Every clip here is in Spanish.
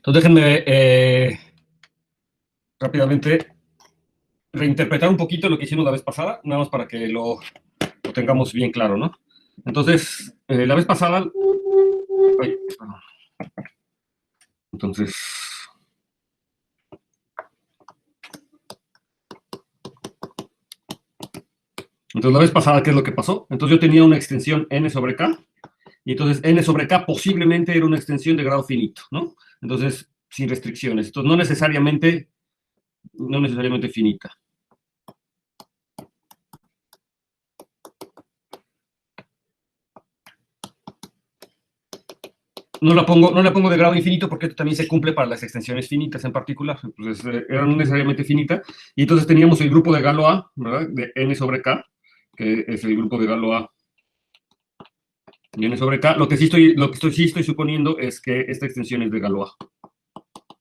Entonces déjenme rápidamente reinterpretar un poquito lo que hicimos la vez pasada, nada más para que lo tengamos bien claro, ¿no? Entonces, la vez pasada... Ay, perdón. Entonces... la vez pasada, ¿qué es lo que pasó? Entonces yo tenía una extensión n sobre k, y entonces n sobre k posiblemente era una extensión de grado finito, ¿no? Entonces, sin restricciones. Entonces, no necesariamente finita. No la pongo de grado infinito porque esto también se cumple para las extensiones finitas en particular. Entonces, era no necesariamente finita. Y entonces teníamos el grupo de Galois, ¿verdad? De n sobre k, que es el grupo de Galois y n sobre k. Lo que sí estoy suponiendo es que esta extensión es de Galois.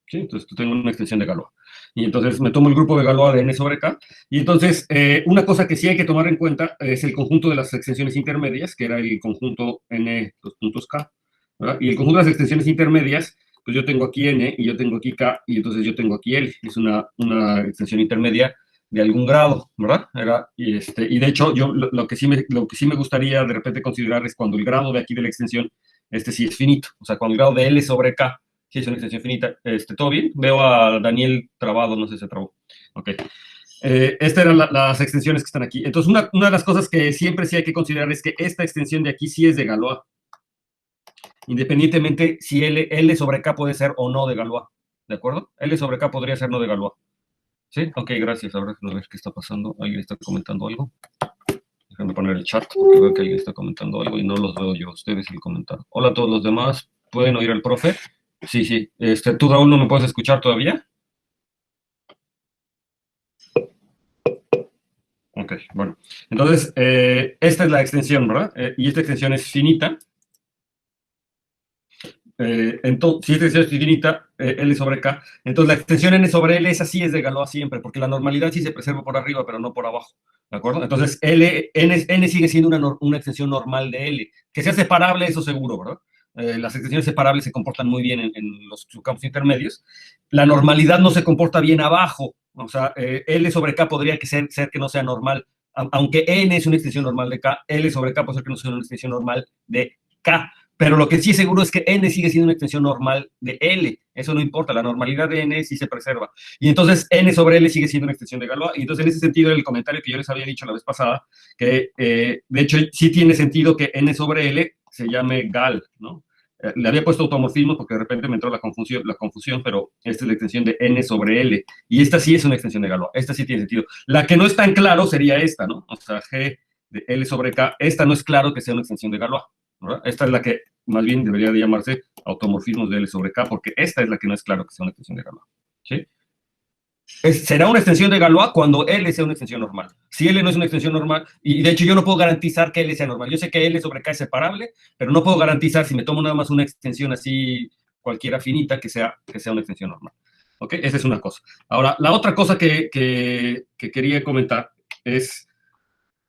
¿Sí? Entonces, tengo una extensión de Galois. Y entonces me tomo el grupo de Galois de n sobre k. Y entonces, una cosa que sí hay que tomar en cuenta es el conjunto de las extensiones intermedias, que era el conjunto n, los puntos k. ¿Verdad? Y el conjunto de las extensiones intermedias, pues yo tengo aquí n y yo tengo aquí k, y entonces yo tengo aquí l. Es una extensión intermedia de algún grado, ¿verdad? Y de hecho, yo lo que sí me gustaría de repente considerar es cuando el grado de aquí de la extensión, sí es finito. O sea, cuando el grado de l sobre k sí es una extensión finita. ¿Todo bien? Veo a Daniel trabado, no sé si se trabó. Ok. Estas eran las extensiones que están aquí. Entonces, una de las cosas que siempre sí hay que considerar es que esta extensión de aquí sí es de Galois, independientemente si L sobre K puede ser o no de Galois, ¿de acuerdo? L sobre K podría ser no de Galois. ¿Sí? Ok, gracias. Ahora a ver qué está pasando. ¿Alguien está comentando algo? Déjame poner el chat, porque veo que alguien está comentando algo y no los veo yo. Ustedes el comentario. Hola a todos los demás. ¿Pueden oír al profe? Sí, sí. ¿Tú, Raúl, no me puedes escuchar todavía? Ok, bueno. Entonces, esta es la extensión, ¿verdad? Y esta extensión es finita. Entonces, si esta extensión es finita, L sobre K, entonces la extensión N sobre L, esa sí es de Galois siempre, porque la normalidad sí se preserva por arriba, pero no por abajo, ¿de acuerdo? Entonces, N sigue siendo una extensión normal de L, que sea separable, eso seguro, ¿verdad? Las extensiones separables se comportan muy bien en los subcampos intermedios. La normalidad no se comporta bien abajo, o sea, L sobre K podría ser que no sea normal, aunque N es una extensión normal de K, L sobre K puede ser que no sea una extensión normal de K. Pero lo que sí es seguro es que n sigue siendo una extensión normal de L. Eso no importa, la normalidad de n sí se preserva. Y entonces n sobre L sigue siendo una extensión de Galois. Y entonces en ese sentido, el comentario que yo les había dicho la vez pasada, que de hecho sí tiene sentido que n sobre L se llame Gal, ¿no? Le había puesto automorfismo porque de repente me entró la confusión, pero esta es la extensión de n sobre L. Y esta sí es una extensión de Galois. Esta sí tiene sentido. La que no es tan claro sería esta, ¿no? O sea, G de L sobre K. Esta no es claro que sea una extensión de Galois, ¿verdad? Esta es la que más bien debería de llamarse automorfismos de L sobre K, porque esta es la que no es claro que sea una extensión de Galois. ¿Sí? Será una extensión de Galois cuando L sea una extensión normal. Si L no es una extensión normal, y de hecho yo no puedo garantizar que L sea normal. Yo sé que L sobre K es separable, pero no puedo garantizar si me tomo nada más una extensión así, cualquiera finita, que sea una extensión normal. ¿Ok? Esa es una cosa. Ahora, la otra cosa que quería comentar es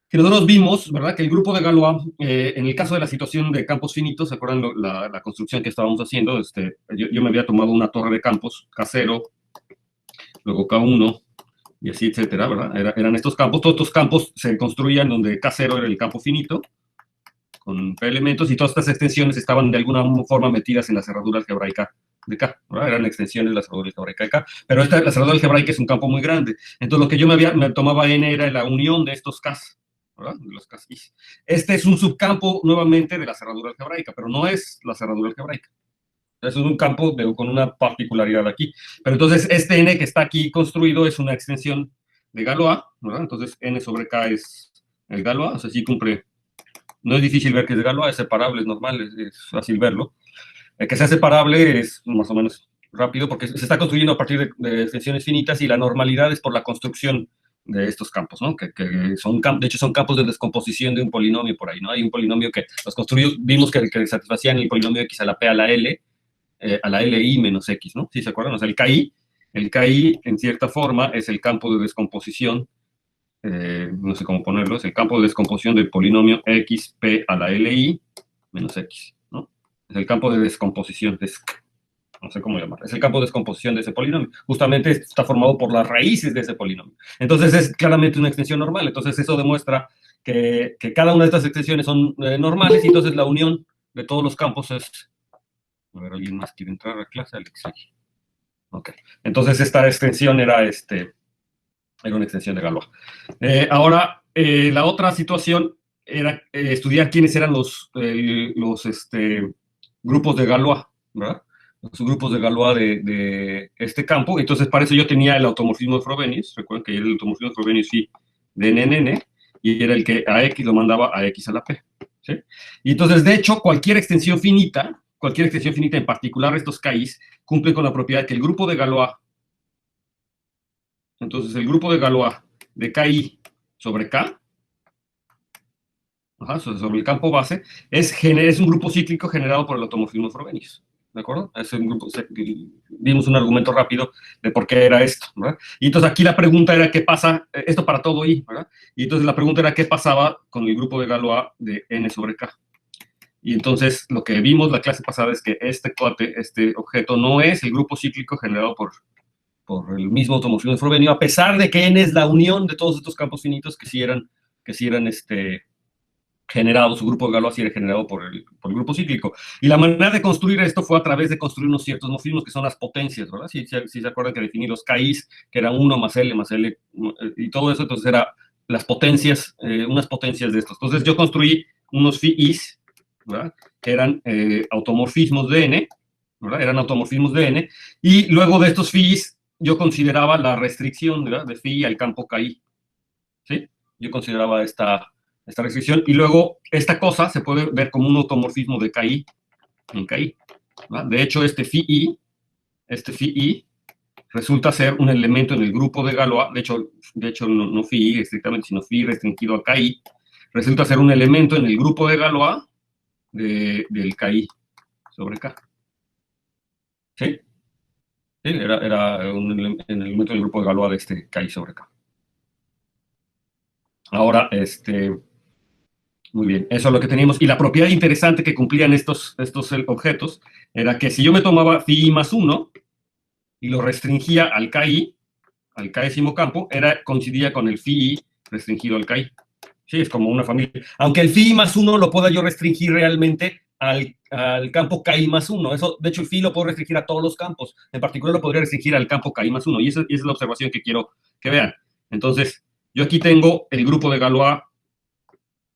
que nosotros vimos, ¿verdad?, que el grupo de Galois, en el caso de la situación de campos finitos, ¿se acuerdan la construcción que estábamos haciendo? Yo me había tomado una torre de campos, K0, luego K1, y así, etcétera, ¿verdad? Eran estos campos, todos estos campos se construían donde K0 era el campo finito, con P elementos, y todas estas extensiones estaban de alguna forma metidas en la cerradura algebraica de K, ¿verdad? Eran extensiones de la cerradura algebraica de K, pero la cerradura algebraica es un campo muy grande, entonces lo que yo me tomaba N era la unión de estos Ks, ¿verdad? De los Ks. Este es un subcampo nuevamente de la cerradura algebraica, pero no es la cerradura algebraica. Eso es un campo con una particularidad aquí. Pero entonces este n que está aquí construido es una extensión de Galois, ¿verdad? Entonces n sobre k es el Galois, o sea, sí cumple. No es difícil ver que es de Galois, es separable, es normal, es fácil verlo. El que sea separable es más o menos rápido porque se está construyendo a partir de extensiones finitas y la normalidad es por la construcción de estos campos, ¿no? Que de hecho son campos de descomposición de un polinomio por ahí, ¿no? Hay un polinomio que los construimos, vimos que satisfacían el polinomio x a la p a la l, a la LI menos X, ¿no? ¿Sí se acuerdan? O sea, el KI, en cierta forma, es el campo de descomposición, no sé cómo ponerlo, es el campo de descomposición del polinomio XP a la LI menos X, ¿no? Es el campo de descomposición, no sé cómo llamar, es el campo de descomposición de ese polinomio. Justamente está formado por las raíces de ese polinomio. Entonces es claramente una extensión normal. Entonces eso demuestra que cada una de estas extensiones son normales y entonces la unión de todos los campos es... A ver, ¿alguien más quiere entrar a clase? Alex, sí. Ok. Entonces esta extensión era, era una extensión de Galois. Ahora, la otra situación era estudiar quiénes eran los grupos de Galois, ¿verdad? Los grupos de Galois de este campo. Entonces, para eso yo tenía el automorfismo de Frobenius. Recuerden que era el automorfismo de Frobenius phi de NNN, y era el que a X lo mandaba a X a la P. ¿Sí? Y entonces, de hecho, cualquier extensión finita, en particular estos KIs, cumplen con la propiedad que el grupo de Galois, entonces el grupo de Galois de KI sobre K, sobre el campo base, es un grupo cíclico generado por el automorfismo de Frobenius. ¿De acuerdo? Es un grupo, dimos un argumento rápido de por qué era esto, ¿verdad? Y entonces aquí la pregunta era qué pasa, esto para todo I, ¿verdad? Y entonces la pregunta era qué pasaba con el grupo de Galois de N sobre K. Y entonces lo que vimos la clase pasada es que este objeto no es el grupo cíclico generado por el mismo automorfismo de Frobenius, a pesar de que N es la unión de todos estos campos finitos que sí eran generados, su grupo de Galois sí era generado por el grupo cíclico. Y la manera de construir esto fue a través de construir unos ciertos morfismos que son las potencias, ¿verdad? Si se acuerdan que definí los KIs, que era 1 más L, y todo eso, entonces era las potencias, unas potencias de estos. Entonces yo construí unos phi-is, ¿verdad? Que eran automorfismos de N, ¿verdad? Eran automorfismos de N, y luego de estos phi-is yo consideraba la restricción, ¿verdad? De phi al campo KI, ¿sí? Yo consideraba esta restricción, y luego esta cosa se puede ver como un automorfismo de KI en KI, ¿verdad? De hecho, este phi-i resulta ser un elemento en el grupo de Galois, de hecho no phi estrictamente, sino phi restringido a KI, resulta ser un elemento en el grupo de Galois del KI sobre K. ¿Sí? Sí, era un elemento del grupo de Galois de este KI sobre K. Ahora, muy bien, eso es lo que teníamos. Y la propiedad interesante que cumplían estos objetos era que si yo me tomaba phi más 1 y lo restringía al KI, al K-décimo campo, coincidía con el phi restringido al KI. Sí, es como una familia. Aunque el phi más 1 lo pueda yo restringir realmente al campo KI más 1. Eso, de hecho, el phi lo puedo restringir a todos los campos. En particular, lo podría restringir al campo KI más 1. Y esa es la observación que quiero que vean. Entonces, yo aquí tengo el grupo de Galois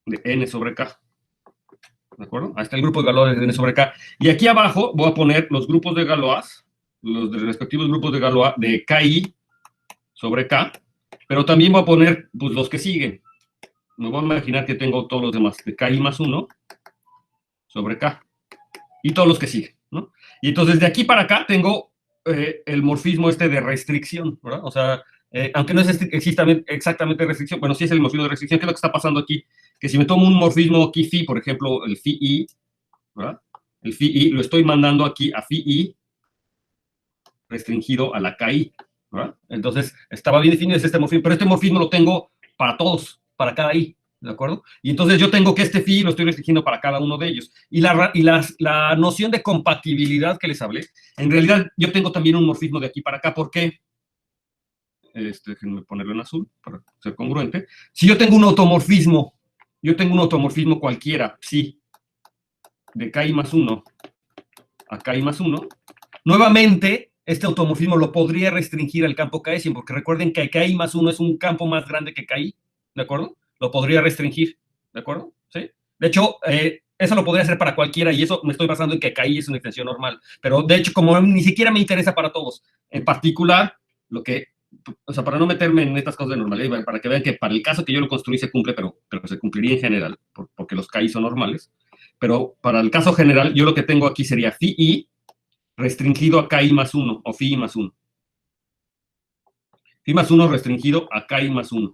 de N sobre K. ¿De acuerdo? Ahí está el grupo de Galois de N sobre K. Y aquí abajo voy a poner los grupos de Galois, los respectivos grupos de Galois de KI sobre K, pero también voy a poner pues, los que siguen. Me voy a imaginar que tengo todos los demás de KI más 1 sobre K y todos los que siguen, ¿no? Y entonces de aquí para acá tengo el morfismo de restricción, ¿verdad? O sea, aunque no es exactamente restricción, bueno, sí es el morfismo de restricción. ¿Qué es lo que está pasando aquí? Que si me tomo un morfismo aquí phi, por ejemplo, el phi-i, ¿verdad? El phi-i lo estoy mandando aquí a phi-i restringido a la KI, ¿verdad? Entonces, estaba bien definido este morfismo, pero este morfismo lo tengo para todos, para cada I, ¿de acuerdo? Y entonces yo tengo que este phi lo estoy restringiendo para cada uno de ellos. Y la noción de compatibilidad que les hablé, en realidad yo tengo también un morfismo de aquí para acá. ¿Por qué? Déjenme ponerlo en azul para ser congruente. Si yo tengo un automorfismo cualquiera, sí, de KI más 1 a KI más 1, nuevamente, este automorfismo lo podría restringir al campo KI, porque recuerden que KI más 1 es un campo más grande que KI, ¿de acuerdo? Lo podría restringir, ¿de acuerdo? ¿Sí? De hecho, eso lo podría hacer para cualquiera, y eso me estoy basando en que KI es una extensión normal. Pero, de hecho, como ni siquiera me interesa para todos, en particular, o sea, para no meterme en estas cosas de normalidad, para que vean que para el caso que yo lo construí se cumple, pero se cumpliría en general, porque los KI son normales. Pero para el caso general, yo lo que tengo aquí sería phi-i restringido a KI más 1, o phi más 1. Phi más 1 restringido a KI más 1.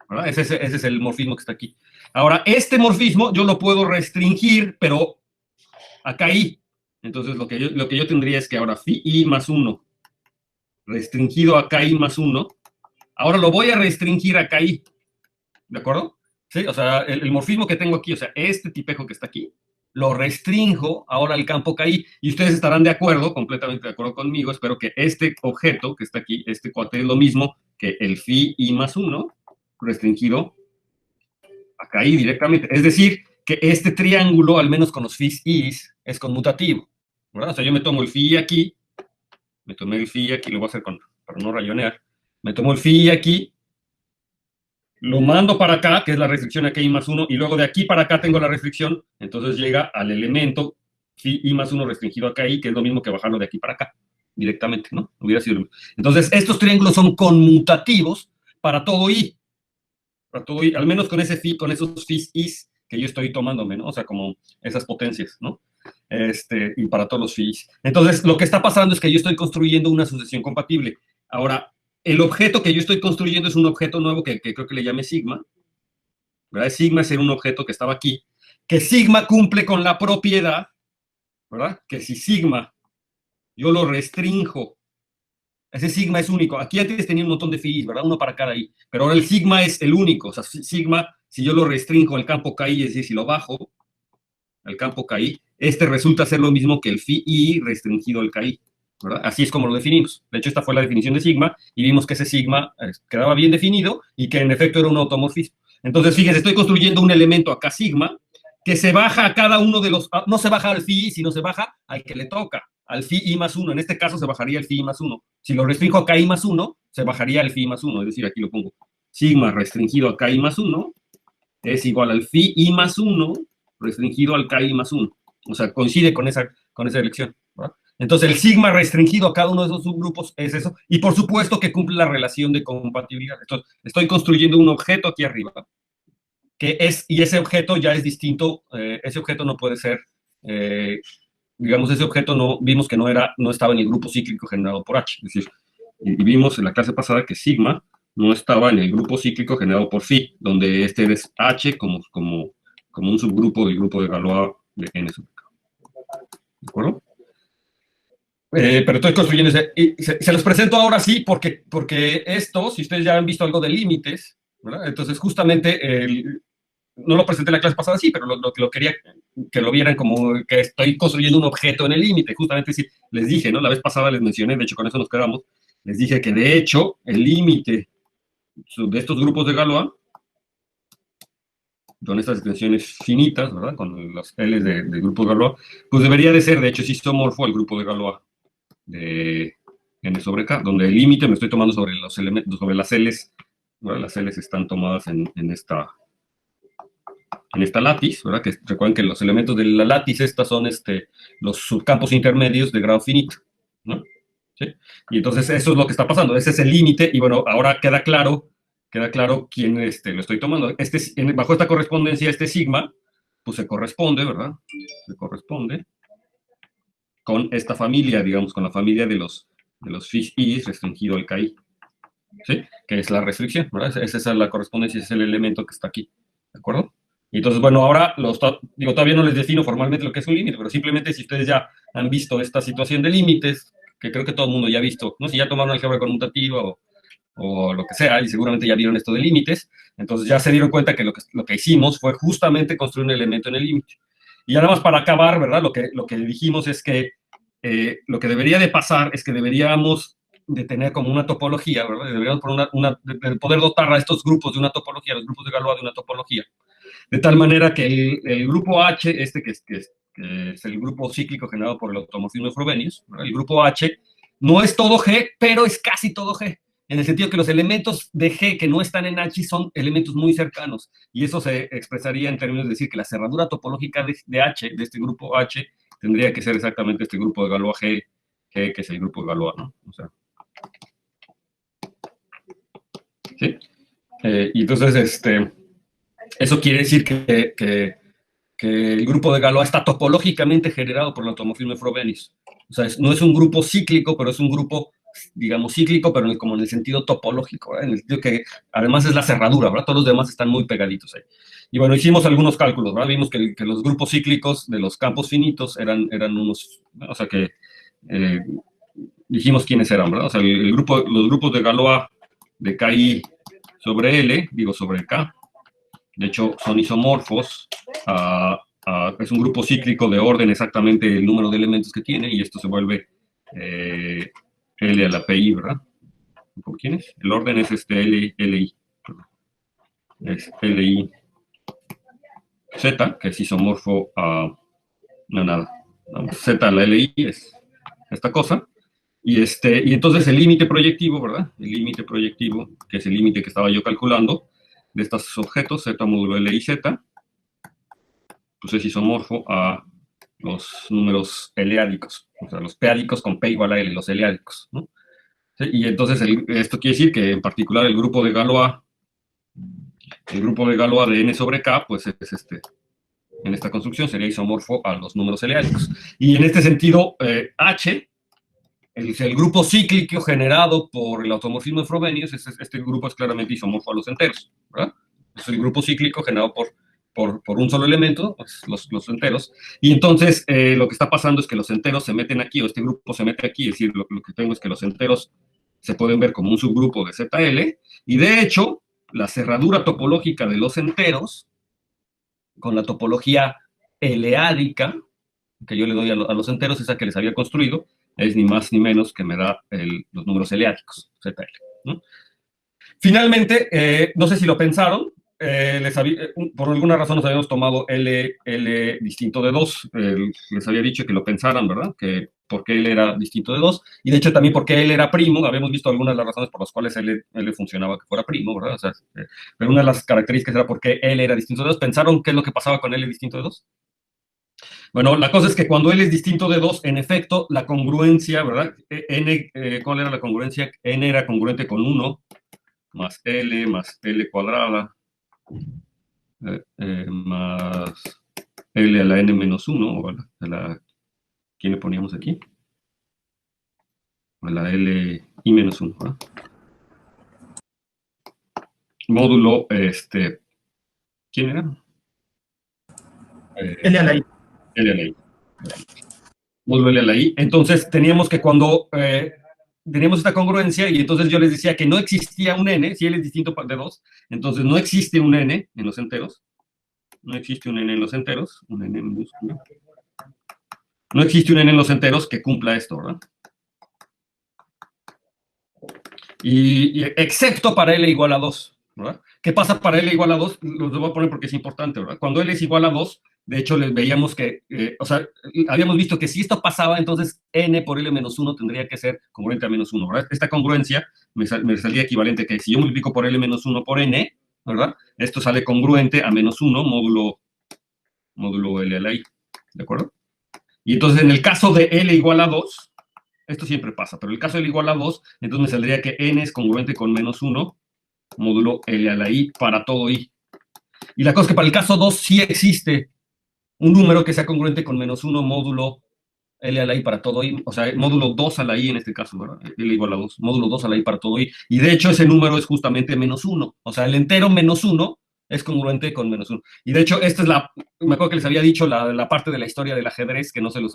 ¿Verdad? Ese es el morfismo que está aquí. Ahora, este morfismo yo lo puedo restringir, pero a KI. Entonces, lo que yo tendría es que ahora phi más 1 restringido a KI más 1, ahora lo voy a restringir a KI. ¿De acuerdo? ¿Sí? O sea, el morfismo que tengo aquí, o sea, este tipejo que está aquí, lo restrinjo ahora al campo KI, y ustedes estarán de acuerdo, completamente de acuerdo conmigo, espero que este objeto que está aquí, este cuate, es lo mismo que el phi i más 1 restringido a KI directamente. Es decir, que este triángulo, al menos con los phis i's, es conmutativo, ¿verdad? O sea, yo me tomo el phi aquí, me tomé el phi aquí, lo voy a hacer para no rayonear, me tomo el phi aquí, lo mando para acá, que es la restricción a KI más 1, y luego de aquí para acá tengo la restricción, entonces llega al elemento phi i más 1 restringido a KI, que es lo mismo que bajarlo de aquí para acá, directamente, ¿no? Hubiera sido. Entonces, estos triángulos son conmutativos para todo I, al menos con ese phi, con esos phis i's que yo estoy tomándome, ¿no? O sea, como esas potencias, ¿no? Y para todos los phis. Entonces, lo que está pasando es que yo estoy construyendo una sucesión compatible. Ahora, el objeto que yo estoy construyendo es un objeto nuevo que creo que le llame sigma, ¿verdad? Sigma es un objeto que estaba aquí, que sigma cumple con la propiedad, ¿verdad? Que si sigma yo lo restrinjo, ese sigma es único. Aquí antes tenía un montón de phis, ¿verdad? Uno para cada i, pero ahora el sigma es el único. O sea, sigma, si yo lo restringo al campo KI, es decir, si lo bajo al campo KI, este resulta ser lo mismo que el phi i restringido al KI, ¿verdad? Así es como lo definimos. De hecho, esta fue la definición de sigma, y vimos que ese sigma quedaba bien definido y que en efecto era un automorfismo. Entonces, fíjense, estoy construyendo un elemento acá sigma que se baja a cada uno de los, no se baja al phi i, sino se baja al que le toca, al phi i más 1. En este caso se bajaría el phi i más 1. Si lo restringo a KI más 1, se bajaría el phi i más 1. Es decir, aquí lo pongo. Sigma restringido a KI más 1 es igual al phi i más 1 restringido al KI más 1. O sea, coincide con esa elección, ¿verdad? Entonces, el sigma restringido a cada uno de esos subgrupos es eso. Y por supuesto que cumple la relación de compatibilidad. Entonces, estoy construyendo un objeto aquí arriba, y ese objeto ya es distinto. Ese objeto no puede ser, digamos, ese objeto no, vimos que no estaba en el grupo cíclico generado por H. Es decir, y vimos en la clase pasada que sigma no estaba en el grupo cíclico generado por phi, donde este es H como un subgrupo del grupo de Galois de N sub K. ¿De acuerdo? Pero estoy construyendo ese, y se los presento ahora sí, porque esto, si ustedes ya han visto algo de límites, ¿verdad? Entonces justamente no lo presenté en la clase pasada, sí, pero lo quería que lo vieran como que estoy construyendo un objeto en el límite. Justamente sí, les dije, ¿no? La vez pasada les mencioné, de hecho con eso nos quedamos, les dije que de hecho el límite de estos grupos de Galois, con estas extensiones finitas, ¿verdad? Con las L del grupo de Galois, pues debería de ser, de hecho, isomorfo al grupo de Galois de N sobre K, donde el límite me estoy tomando sobre los elementos, sobre las L's, ¿verdad? Las L's están tomadas en esta látiz, ¿verdad? Que recuerden que los elementos de la látiz estas son los subcampos intermedios de grado finito, ¿no? ¿Sí? Y entonces eso es lo que está pasando, ese es el límite, y bueno, ahora queda claro quién lo estoy tomando. Bajo esta correspondencia, este sigma, pues se corresponde, ¿verdad? Se corresponde con esta familia, digamos, con la familia de los phis i's restringido al KI, ¿sí? Que es la restricción, ¿verdad? Esa es la correspondencia, ese es el elemento que está aquí, ¿de acuerdo? Y entonces, bueno, ahora todavía no les defino formalmente lo que es un límite, pero simplemente si ustedes ya han visto esta situación de límites, que creo que todo el mundo ya ha visto, ¿no? Si ya tomaron álgebra conmutativa o lo que sea, y seguramente ya vieron esto de límites, entonces ya se dieron cuenta que lo que hicimos fue justamente construir un elemento en el límite. Y ya nada más para acabar, ¿verdad? Lo que dijimos es que lo que debería de pasar es que deberíamos de tener como una topología, ¿verdad? Deberíamos de poder dotar a estos grupos de una topología, los grupos de Galois de una topología, de tal manera que el grupo H, que es el grupo cíclico generado por el automorfismo de Frobenius, ¿verdad? El grupo H no es todo G, pero es casi todo G, en el sentido que los elementos de G que no están en H son elementos muy cercanos, y eso se expresaría en términos de decir que la cerradura topológica de H, de este grupo H, tendría que ser exactamente este grupo de Galois G, que es el grupo de Galois, ¿no? O sea, ¿sí? Y entonces, eso quiere decir que el grupo de Galois está topológicamente generado por el automorfismo de Frobenius. O sea, no es un grupo cíclico, pero es un grupo, digamos, cíclico, pero como en el sentido topológico, ¿verdad? En el sentido que además es la cerradura, ¿verdad? Todos los demás están muy pegaditos ahí. Y bueno, hicimos algunos cálculos, ¿verdad? Vimos que los grupos cíclicos de los campos finitos eran unos, o sea que dijimos quiénes eran, ¿verdad? O sea, los grupos de Galois de KI sobre L, digo sobre K, de hecho son isomorfos a es un grupo cíclico de orden exactamente el número de elementos que tiene, y esto se vuelve L a la PI, ¿verdad? ¿Por quién es? El orden es LI. Es LI Z, que es isomorfo a... No, nada. Vamos, Z a la LI es esta cosa. Y entonces el límite proyectivo, ¿verdad? El límite proyectivo, que es el límite que estaba yo calculando, de estos objetos, Z módulo LI Z, pues es isomorfo a los números eleádicos, o sea, los p-ádicos con P igual a L, los eleádicos, ¿no? ¿Sí? Y entonces esto quiere decir que en particular el grupo de Galois de N sobre K, pues es en esta construcción sería isomorfo a los números eleádicos. Y en este sentido, H, el grupo cíclico generado por el automorfismo de Frobenius, este grupo es claramente isomorfo a los enteros, ¿verdad? Es el grupo cíclico generado por un solo elemento, pues, los enteros, y entonces lo que está pasando es que los enteros se meten aquí, o este grupo se mete aquí, es decir, lo que tengo es que los enteros se pueden ver como un subgrupo de ZL, y de hecho, la cerradura topológica de los enteros, con la topología eleádica, que yo le doy a los enteros, esa que les había construido, es ni más ni menos que me da los números eleádicos, ZL, ¿no? Finalmente, no sé si lo pensaron, por alguna razón nos habíamos tomado L distinto de 2. Les había dicho que lo pensaran, ¿verdad? Que porque L era distinto de 2. Y de hecho también porque L era primo. Habíamos visto algunas de las razones por las cuales L funcionaba que fuera primo, ¿verdad? O sea, pero una de las características era porque L era distinto de 2. ¿Pensaron qué es lo que pasaba con L distinto de 2? Bueno, la cosa es que cuando L es distinto de 2, en efecto, la congruencia, ¿verdad? ¿Cuál era la congruencia? N era congruente con 1 más L cuadrada más L a la N menos 1, o ¿quién le poníamos aquí? A la L I menos 1, ¿verdad? Módulo, ¿quién era? L a la I. L a la I. Módulo L a la I. Entonces, teníamos que cuando teníamos esta congruencia, y entonces yo les decía que no existía un N, si L es distinto de 2, entonces no existe un N en los enteros. No existe un N en los enteros, un N minúsculo. No existe un N en los enteros que cumpla esto, ¿verdad? Y excepto para L igual a 2, ¿verdad? ¿Qué pasa para L igual a 2? Los voy a poner porque es importante, ¿verdad? Cuando L es igual a 2, de hecho, les veíamos que, o sea, habíamos visto que si esto pasaba, entonces N por L menos 1 tendría que ser congruente a menos 1, ¿verdad? Esta congruencia me salía equivalente que si yo multiplico por L menos 1 por N, ¿verdad? Esto sale congruente a menos 1 módulo L a la I, ¿de acuerdo? Y entonces, en el caso de L igual a 2, esto siempre pasa, pero el caso de L igual a 2, entonces me saldría que N es congruente con menos 1, módulo L a la I para todo I. Y la cosa es que para el caso 2 sí existe un número que sea congruente con menos 1, módulo L a la I para todo I, o sea, módulo 2 a la I en este caso, ¿verdad? L igual a 2, módulo 2 a la I para todo I. Y de hecho ese número es justamente menos 1, o sea, el entero menos 1 es congruente con menos 1. Y de hecho, esta es me acuerdo que les había dicho la parte de la historia del ajedrez, que no se los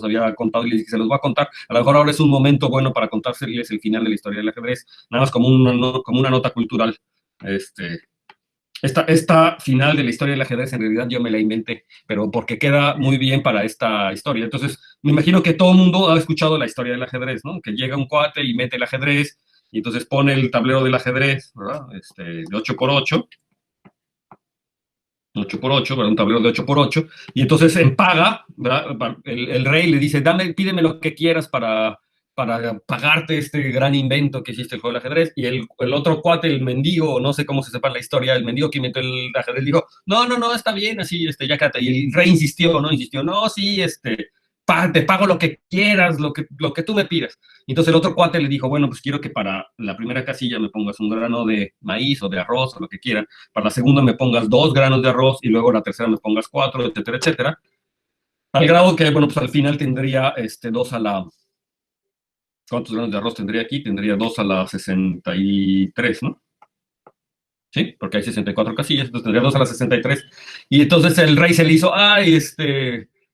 había contado, y les dije, se los voy a contar. A lo mejor ahora es un momento bueno para contárseles el final de la historia del ajedrez, nada más como una nota cultural. Esta final de la historia del ajedrez en realidad yo me la inventé, pero porque queda muy bien para esta historia. Entonces, me imagino que todo el mundo ha escuchado la historia del ajedrez, ¿no? Que llega un cuate y mete el ajedrez, y entonces pone el tablero del ajedrez, ¿verdad? De 8x8, 8x8, ¿verdad? Un tablero de 8x8, y entonces en paga, ¿verdad? El rey le dice, pídeme lo que quieras para pagarte este gran invento que hiciste el juego del ajedrez, y el otro cuate, el mendigo, no sé cómo se sepa la historia, el mendigo que inventó el ajedrez dijo, no, está bien, así, ya cállate, y el rey insistió, no, sí, te pago lo que quieras, lo que tú me pidas. Y entonces el otro cuate le dijo, bueno, pues quiero que para la primera casilla me pongas un grano de maíz o de arroz o lo que quieran, para la segunda me pongas 2 granos de arroz y luego la tercera me pongas 4, etcétera, etcétera, al grado que, bueno, pues al final tendría 2 a la... ¿Cuántos granos de arroz tendría aquí? Tendría 2 a la 63, ¿no? Sí, porque hay 64 casillas, entonces tendría 2 a la 63. Y entonces el rey se le hizo, ay,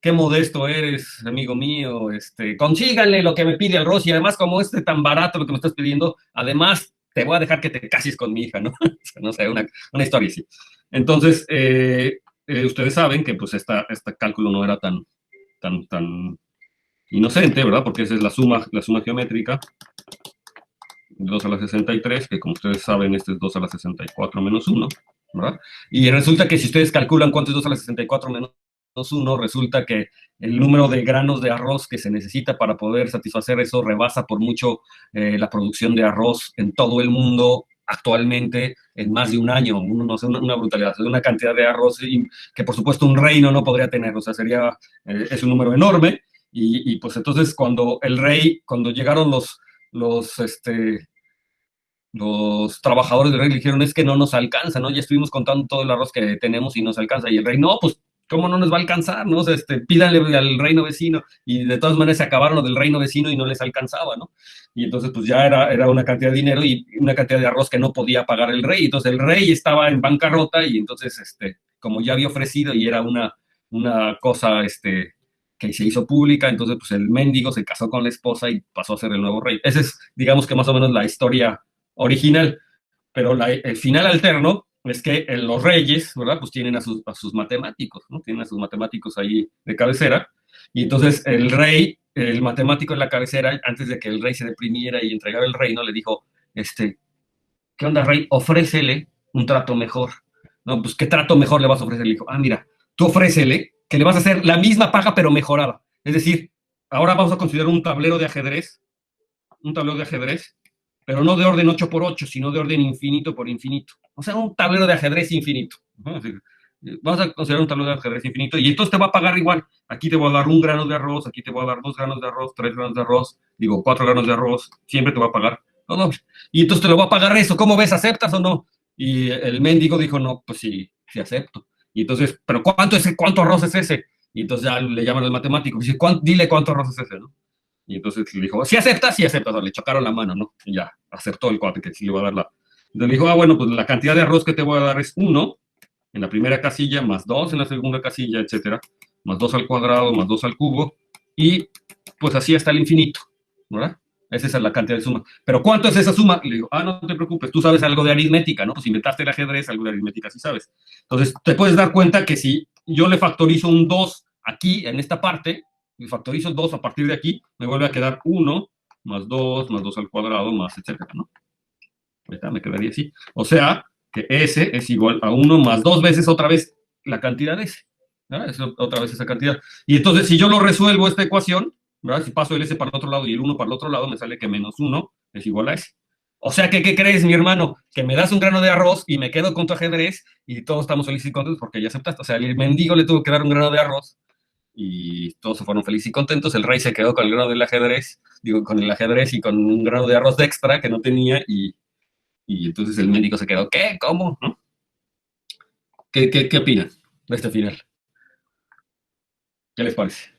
qué modesto eres, amigo mío, consíganle lo que me pide el arroz, y además, como tan barato lo que me estás pidiendo, además te voy a dejar que te cases con mi hija, ¿no? No sé, una historia así. Entonces, ustedes saben que pues este cálculo no era tan inocente, ¿verdad? Porque esa es la suma geométrica, 2 a la 63, que como ustedes saben, este es 2 a la 64 menos 1, ¿verdad? Y resulta que si ustedes calculan cuánto es 2 a la 64 menos 1, resulta que el número de granos de arroz que se necesita para poder satisfacer eso rebasa por mucho la producción de arroz en todo el mundo actualmente en más de un año, no sé, una brutalidad, es una cantidad de arroz que por supuesto un reino no podría tener, o sea, es un número enorme, y pues entonces cuando llegaron los trabajadores del rey le dijeron, es que no nos alcanza, ¿no? Ya estuvimos contando todo el arroz que tenemos y nos alcanza. Y el rey, no, pues, ¿cómo no nos va a alcanzar? ¿No? O sea, pídanle al reino vecino. Y de todas maneras se acabaron lo del reino vecino y no les alcanzaba, ¿no? Y entonces, pues ya era una cantidad de dinero y una cantidad de arroz que no podía pagar el rey. Entonces el rey estaba en bancarrota y entonces, como ya había ofrecido y era una cosa, que se hizo pública, entonces pues el mendigo se casó con la esposa y pasó a ser el nuevo rey. Esa es, digamos que más o menos la historia original, pero el final alterno es que los reyes, ¿verdad? Pues tienen a sus matemáticos, ¿no? Tienen a sus matemáticos ahí de cabecera, y entonces el matemático en la cabecera, antes de que el rey se deprimiera y entregara el reino, le dijo, ¿qué onda, rey? Ofrécele un trato mejor. No, pues, ¿qué trato mejor le vas a ofrecer? Le dijo, mira, tú ofrécele que le vas a hacer la misma paga, pero mejorada. Es decir, ahora vamos a considerar un tablero de ajedrez, pero no de orden 8 por 8, sino de orden infinito por infinito. O sea, un tablero de ajedrez infinito. Vamos a considerar un tablero de ajedrez infinito y entonces te va a pagar igual. Aquí te voy a dar 1 grano de arroz, aquí te voy a dar 2 granos de arroz, 3 granos de arroz, 4 granos de arroz, siempre te va a pagar lo doble. Y entonces te lo voy a pagar eso. ¿Cómo ves? ¿Aceptas o no? Y el mendigo dijo, no, pues sí, sí acepto. Y entonces, ¿pero cuánto arroz es ese? Y entonces ya le llaman al matemático. Dice, dile cuánto arroz es ese, ¿no? Y entonces le dijo, sí aceptas, le chocaron la mano, ¿no? Y ya, aceptó el cuate que sí le iba a dar la. Entonces le dijo, bueno, pues la cantidad de arroz que te voy a dar es 1 en la primera casilla, más 2 en la segunda casilla, etcétera, más 2 al cuadrado, más 2 al cubo, y pues así hasta el infinito, ¿verdad? Esa es la cantidad de suma. ¿Pero cuánto es esa suma? Le digo, no te preocupes, tú sabes algo de aritmética, ¿no? Pues inventaste el ajedrez, algo de aritmética sí sabes. Entonces, te puedes dar cuenta que si yo le factorizo un 2 aquí, en esta parte, y factorizo 2 a partir de aquí, me vuelve a quedar 1 más 2 al cuadrado, más etcétera, ¿no? Ahorita me quedaría así. O sea, que S es igual a 1 más 2 veces otra vez la cantidad de S. ¿Verdad? Es otra vez esa cantidad. Y entonces, si yo lo resuelvo esta ecuación, ¿verdad? Si paso el S para el otro lado y el 1 para el otro lado, me sale que menos 1 es igual a S. O sea, ¿qué crees, mi hermano? Que me das un grano de arroz y me quedo con tu ajedrez y todos estamos felices y contentos porque ya aceptaste. O sea, el mendigo le tuvo que dar un grano de arroz y todos se fueron felices y contentos. El rey se quedó con el grano del ajedrez, con el ajedrez y con un grano de arroz de extra que no tenía, y entonces el médico se quedó, ¿qué? ¿Cómo? ¿No? ¿Qué opinan de este final? ¿Qué les parece?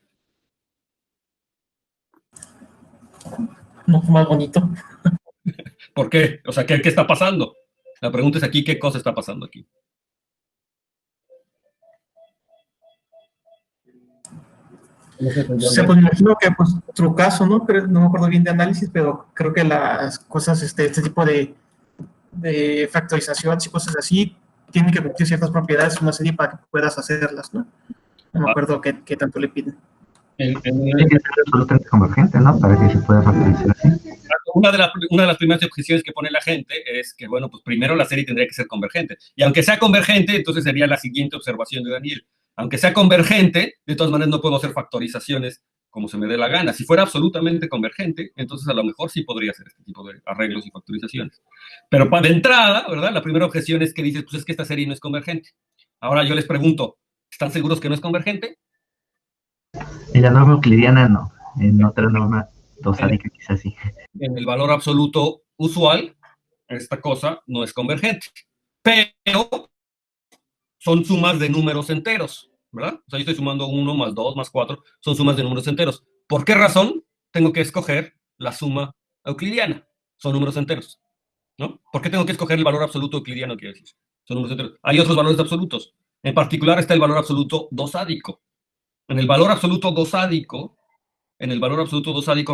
No, más bonito. ¿Por qué? O sea, ¿qué está pasando? La pregunta es aquí, ¿qué cosa está pasando aquí? O sea, pues me imagino que pues trucazo, ¿no? Pero no me acuerdo bien de análisis, pero creo que las cosas, este tipo de factorización y cosas así, tienen que cumplir ciertas propiedades, una serie para que puedas hacerlas, ¿no? No me acuerdo qué tanto le piden. Tiene que ser absolutamente convergente, ¿no? Para que se pueda factorizar así. Una de las primeras objeciones que pone la gente es que, bueno, pues primero la serie tendría que ser convergente. Y aunque sea convergente, entonces sería la siguiente observación de Daniel. Aunque sea convergente, de todas maneras no puedo hacer factorizaciones como se me dé la gana. Si fuera absolutamente convergente, entonces a lo mejor sí podría hacer este tipo de arreglos y factorizaciones. Pero de entrada, ¿verdad? La primera objeción es que dices, pues es que esta serie no es convergente. Ahora yo les pregunto, ¿están seguros que no es convergente? En la norma euclidiana no, en otra norma dosádica quizás sí. En el valor absoluto usual, esta cosa no es convergente. Pero son sumas de números enteros, ¿verdad? O sea, yo estoy sumando 1 más 2 más 4, son sumas de números enteros. ¿Por qué razón tengo que escoger la suma euclidiana? Son números enteros, ¿no? ¿Por qué tengo que escoger el valor absoluto euclidiano, quiere decir? Son números enteros. Hay otros valores absolutos. En particular está el valor absoluto dosádico. En el valor absoluto dosádico,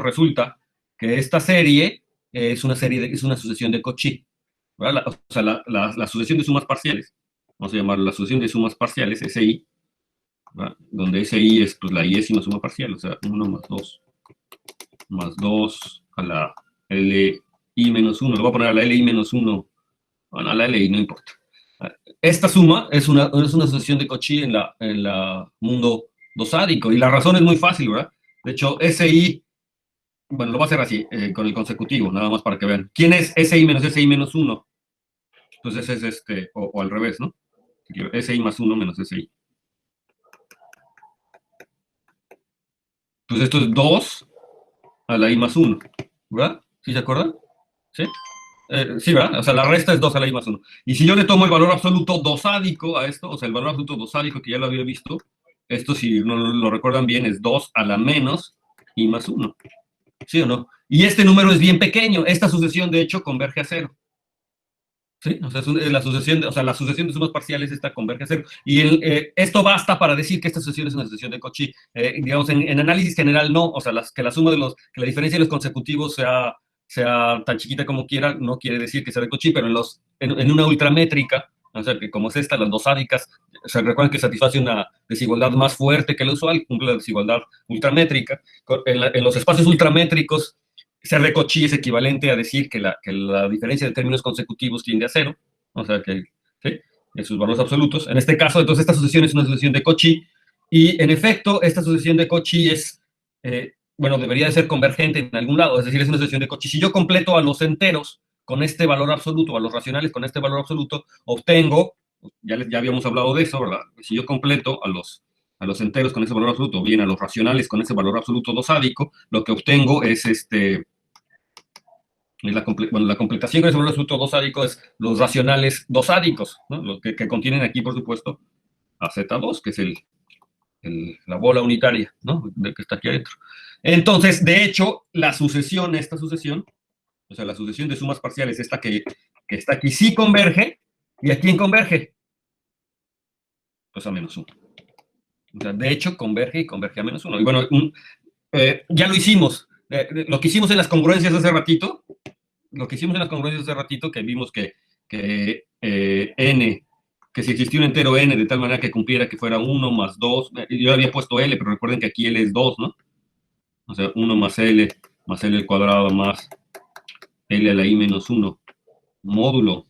resulta que esta serie es una sucesión de Cauchy, ¿verdad? O sea, la sucesión de sumas parciales. vamos a llamar la sucesión de sumas parciales, SI, ¿verdad? Donde SI es pues, la iésima suma parcial, o sea, 1 más 2 a la LI menos 1, le voy a poner a la LI menos 1, bueno, a la LI no importa. Esta suma es una sucesión de Cauchy en la mundo dosádico, y la razón es muy fácil, ¿verdad? De hecho, SI, bueno, lo voy a hacer así, con el consecutivo, nada más para que vean. ¿Quién es SI menos 1? Entonces es o al revés, ¿no? SI más 1 menos SI. Entonces esto es 2 a la I más 1, ¿verdad? ¿Sí se acuerdan? ¿Sí? Sí, ¿verdad? O sea, la resta es 2 a la I más 1. Y si yo le tomo el valor absoluto dosádico a esto, o sea, el valor absoluto dosádico que ya lo había visto, esto si no lo recuerdan bien es 2 a la menos I más 1. ¿Sí o no? Y este número es bien pequeño. Esta sucesión, de hecho, converge a 0. ¿Sí? O sea, la sucesión de sumas parciales esta converge a 0. Y esto basta para decir que esta sucesión es una sucesión de Cauchy. Digamos, en análisis general no. O sea, que la suma que la diferencia de los consecutivos sea tan chiquita como quiera, no quiere decir que sea de Cauchy, pero en una ultramétrica, o sea, que como es esta, las dosádicas, se recuerdan que satisface una desigualdad más fuerte que la usual, cumple la desigualdad ultramétrica. En los espacios ultramétricos, ser de Cauchy es equivalente a decir que la diferencia de términos consecutivos tiende a 0, o sea que, ¿sí? En sus valores absolutos. En este caso, entonces, esta sucesión es una sucesión de Cauchy, y en efecto, esta sucesión de Cauchy es, bueno, debería de ser convergente en algún lado, es decir, es una sucesión de Cauchy. Si yo completo a los enteros con este valor absoluto, a los racionales con este valor absoluto, obtengo, ya habíamos hablado de eso, ¿verdad? Si yo completo a los enteros con ese valor absoluto, o bien a los racionales con ese valor absoluto dosádico, lo que obtengo es la completación con ese valor absoluto dosádico es los racionales dosádicos, ¿no? Los que contienen aquí, por supuesto, a Z2, que es la bola unitaria, ¿no? Que está aquí adentro. Entonces, de hecho, esta sucesión, o sea, la sucesión de sumas parciales, esta que está aquí, sí converge. ¿Y a quién converge? Pues a menos 1. O sea, de hecho, converge y converge a menos 1. Y bueno, ya lo hicimos. Lo que hicimos en las congruencias hace ratito, que vimos que n, que si existía un entero n de tal manera que cumpliera que fuera 1 más 2, yo había puesto L, pero recuerden que aquí L es 2, ¿no? O sea, 1 más L al cuadrado más L a la I menos 1, módulo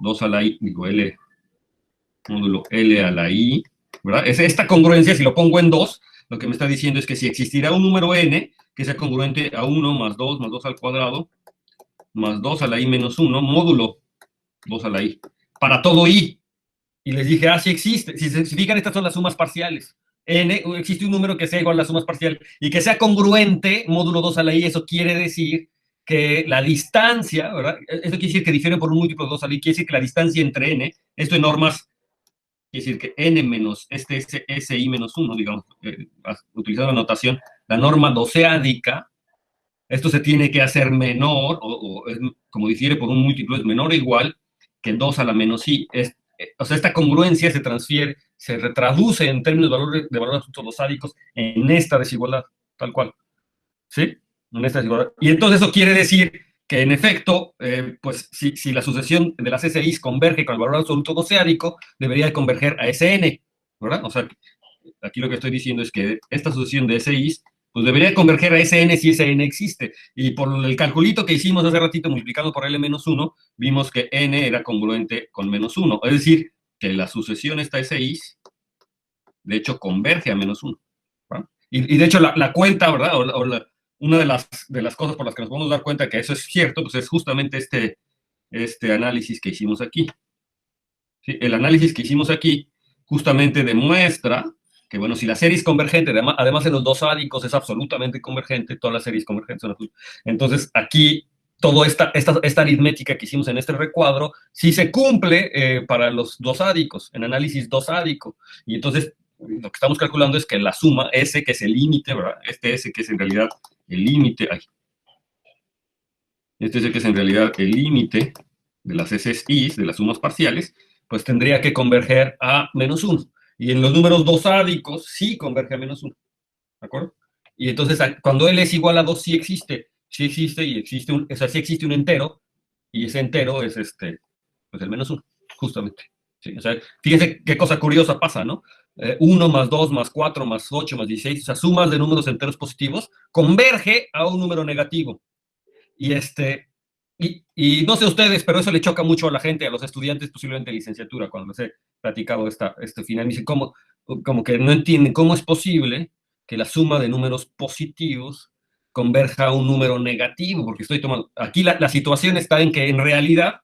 2 a la I, digo L, módulo L a la I, ¿verdad? Esta congruencia, si lo pongo en 2, lo que me está diciendo es que si existirá un número n que sea congruente a 1 más 2 al cuadrado, más 2 a la I menos 1, módulo 2 a la I, para todo I. Y les dije, sí existe. Si se fijan, estas son las sumas parciales. Existe un número que sea igual a las sumas parciales y que sea congruente, módulo 2 a la I, eso quiere decir que la distancia, ¿verdad? Eso quiere decir que difiere por un múltiplo de 2 a la I, quiere decir que la distancia entre n, esto en normas, quiere decir que n menos SI menos 1, digamos, utilizando la notación, la norma doceádica, esto se tiene que hacer menor, como difiere por un múltiplo, es menor o igual que 2 a la menos I. O sea, esta congruencia se transfiere, se retraduce en términos de valores dosádicos en esta desigualdad, tal cual. ¿Sí? En esta desigualdad. Y entonces eso quiere decir que, en efecto, pues si la sucesión de las SIs converge con el valor absoluto doceádico, debería de converger a SN, ¿verdad? O sea, aquí lo que estoy diciendo es que esta sucesión de SIs pues debería converger a SN si SN existe. Y por el calculito que hicimos hace ratito, multiplicando por L-1, vimos que N era congruente con menos 1. Es decir, que la sucesión esta SIs, de hecho, converge a menos 1. ¿Verdad? Y de hecho, la cuenta, ¿verdad? Una de las cosas por las que nos podemos dar cuenta que eso es cierto, pues es justamente este análisis que hicimos aquí. ¿Sí? El análisis que hicimos aquí justamente demuestra que, bueno, si la serie es convergente, además de los dosádicos es absolutamente convergente, todas las series convergentes son absolutamente. Entonces, aquí, toda esta aritmética que hicimos en este recuadro, sí se cumple para los dosádicos, en análisis dosádico. Y entonces, lo que estamos calculando es que la suma S, que es el límite, ¿verdad? Este S, que es en realidad el límite, este S, que es en realidad el límite de las SIs, de las sumas parciales, pues tendría que converger a menos 1. Y en los números dosádicos sí converge a menos 1. ¿De acuerdo? Y entonces, cuando L es igual a 2, sí existe, sí existe un entero, y ese entero es pues el menos 1, justamente. ¿sí? O sea, fíjense qué cosa curiosa pasa, ¿no? 1 más 2 más 4 más 8 más 16, o sea, sumas de números enteros positivos, converge a un número negativo. Y y no sé ustedes, pero eso le choca mucho a la gente, a los estudiantes posiblemente de licenciatura, cuando les he platicado este final, me dicen como que no entienden cómo es posible que la suma de números positivos converja a un número negativo, porque estoy tomando, aquí la situación está en que en realidad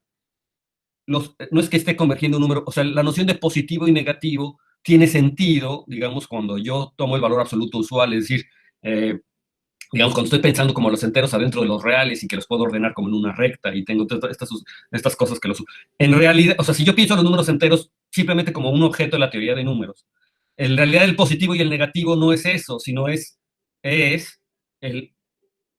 no es que esté convergiendo un número, o sea, la noción de positivo y negativo tiene sentido, digamos, cuando yo tomo el valor absoluto usual, es decir, digamos, cuando estoy pensando como los enteros adentro de los reales y que los puedo ordenar como en una recta y tengo estas cosas que los... En realidad, o sea, si yo pienso los números enteros simplemente como un objeto de la teoría de números, en realidad el positivo y el negativo no es eso, sino es el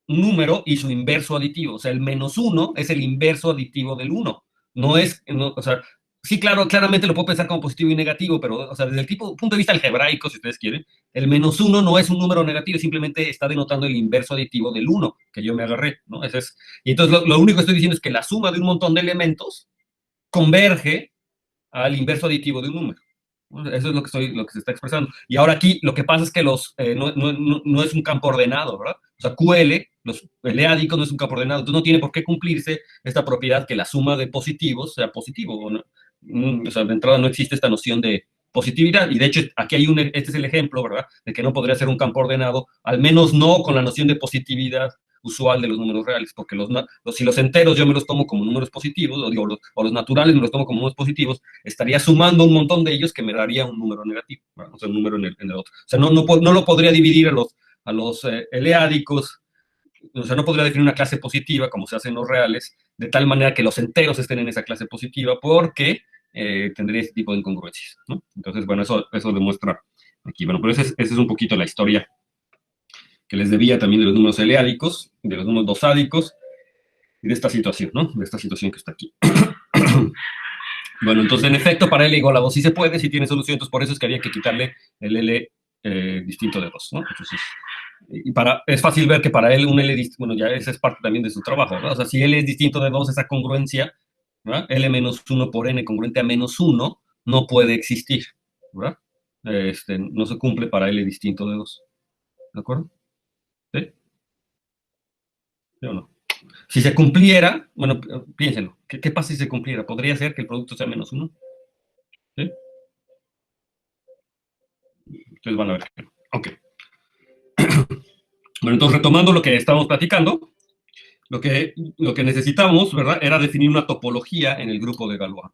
número y su inverso aditivo. O sea, el -1 es el inverso aditivo del 1. No es, no, o sea, sí, claro, claramente lo puedo pensar como positivo y negativo, pero, o sea, desde el punto de vista algebraico, si ustedes quieren, el -1 no es un número negativo, simplemente está denotando el inverso aditivo del 1, que yo me agarré, ¿no? Y entonces lo único que estoy diciendo es que la suma de un montón de elementos converge al inverso aditivo de un número. Eso es lo que se está expresando. Y ahora aquí lo que pasa es que no es un campo ordenado, ¿verdad? O sea, QL, los eleádicos no es un campo ordenado, entonces no tiene por qué cumplirse esta propiedad que la suma de positivos sea positivo. ¿O no? O sea, de entrada no existe esta noción de positividad, y de hecho aquí este es el ejemplo, ¿verdad? De que no podría ser un campo ordenado, al menos no con la noción de positividad usual de los números reales, porque si los enteros yo me los tomo como números positivos, o los naturales me los tomo como números positivos, estaría sumando un montón de ellos que me daría un número negativo, ¿verdad? O sea, un número en el otro. O sea, no lo podría dividir a los eleádicos, o sea, no podría definir una clase positiva como se hace en los reales, de tal manera que los enteros estén en esa clase positiva, porque tendría ese tipo de incongruencias, ¿no? Entonces, bueno, eso demuestra aquí. Bueno, pero esa es un poquito la historia que les debía también de los números eleádicos, de los números dosádicos, y de esta situación, ¿no? De esta situación que está aquí. Bueno, entonces, en efecto, para L igual a 2 sí se puede, sí tiene solución, entonces por eso es que había que quitarle el L distinto de 2, ¿no? Entonces, es fácil ver que para él un L distinto, bueno, ya esa es parte también de su trabajo, ¿verdad? O sea, si L es distinto de 2, esa congruencia, ¿verdad? L menos 1 por N congruente a -1 no puede existir, ¿verdad? No se cumple para L distinto de 2, ¿de acuerdo? ¿Sí? ¿Sí o no? Si se cumpliera, bueno, piénsenlo, ¿qué pasa si se cumpliera? ¿Podría ser que el producto sea -1? ¿Sí? Ustedes van a ver que no. Ok. Bueno, entonces retomando lo que estábamos platicando, lo que necesitamos, ¿verdad? Era definir una topología en el grupo de Galois,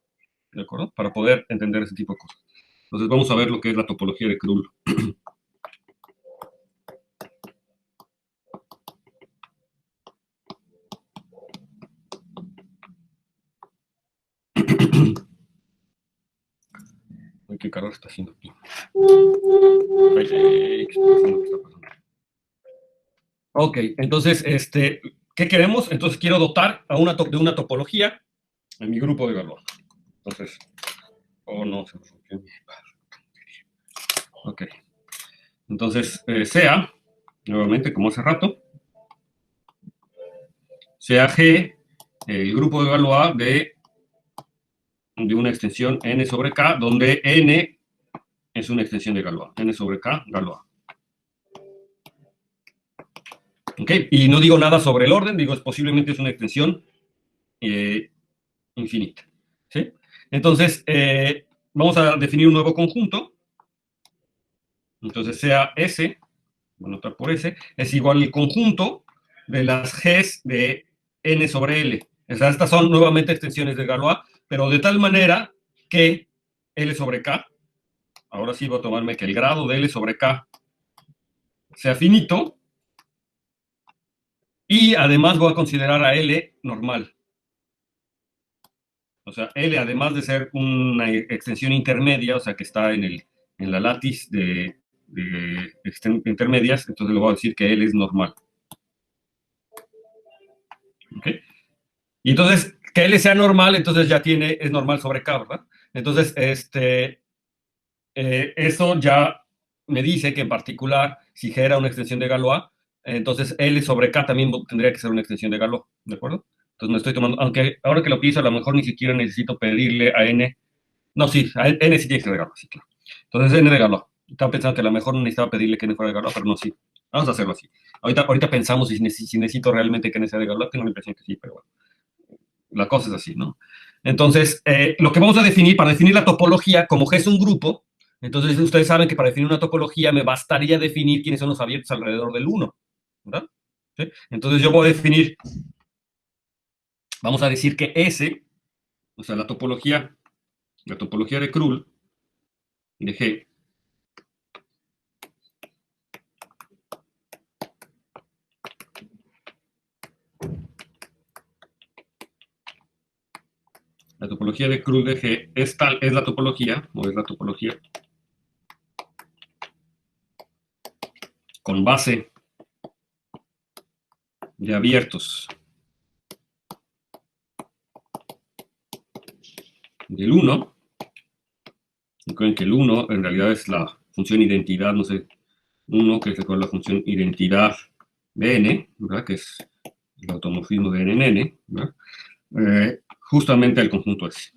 ¿de acuerdo? Para poder entender ese tipo de cosas. Entonces vamos a ver lo que es la topología de Krull. Ay, qué calor está haciendo aquí. Ay, ¿qué está pasando? Ok, entonces, ¿qué queremos? Entonces quiero dotar de una topología en mi grupo de Galois. Entonces, no, se me rompió mi... Ok. Entonces, sea, nuevamente, como hace rato, sea G el grupo de Galois de una extensión n sobre k, donde n es una extensión de Galois. N sobre k, Galois. ¿Ok? Y no digo nada sobre el orden, digo, posiblemente es una extensión infinita. ¿Sí? Entonces, vamos a definir un nuevo conjunto. Entonces, sea S, voy a anotar por S, es igual al conjunto de las Gs de n sobre L. O sea, estas son nuevamente extensiones de Galois, pero de tal manera que L sobre K, ahora sí voy a tomarme que el grado de L sobre K sea finito, y además voy a considerar a L normal. O sea, L, además de ser una extensión intermedia, o sea, que está en la látiz de intermedias, entonces le voy a decir que L es normal. ¿Ok? Y entonces, que L sea normal, entonces ya es normal sobre K, ¿verdad? Entonces, eso ya me dice que en particular, si G era una extensión de Galois, entonces L sobre K también tendría que ser una extensión de Galois, ¿de acuerdo? Entonces me estoy tomando, aunque ahora que lo pienso, a lo mejor ni siquiera necesito pedirle a N No, sí, N sí tiene que ser de Galois, sí, claro. Entonces, N de Galois. Estaba pensando que a lo mejor no necesitaba pedirle que N fuera de Galois, pero no, sí. Vamos a hacerlo así. Ahorita pensamos si necesito realmente que N sea de Galois. Tengo la impresión que sí, pero bueno. La cosa es así, ¿no? Entonces, lo que vamos a definir, para definir la topología, como G es un grupo, entonces ustedes saben que para definir una topología me bastaría definir quiénes son los abiertos alrededor del 1, ¿verdad? ¿Sí? Entonces yo voy a definir, vamos a decir que S, o sea, la topología de Krull, de G, la topología de Krull de G es la topología, o es la topología con base de abiertos del 1. Recuerden que el 1 en realidad es la función identidad, no sé, 1 que es la función identidad de n, ¿verdad? Que es el automorfismo de n en n, ¿verdad? Justamente el conjunto S.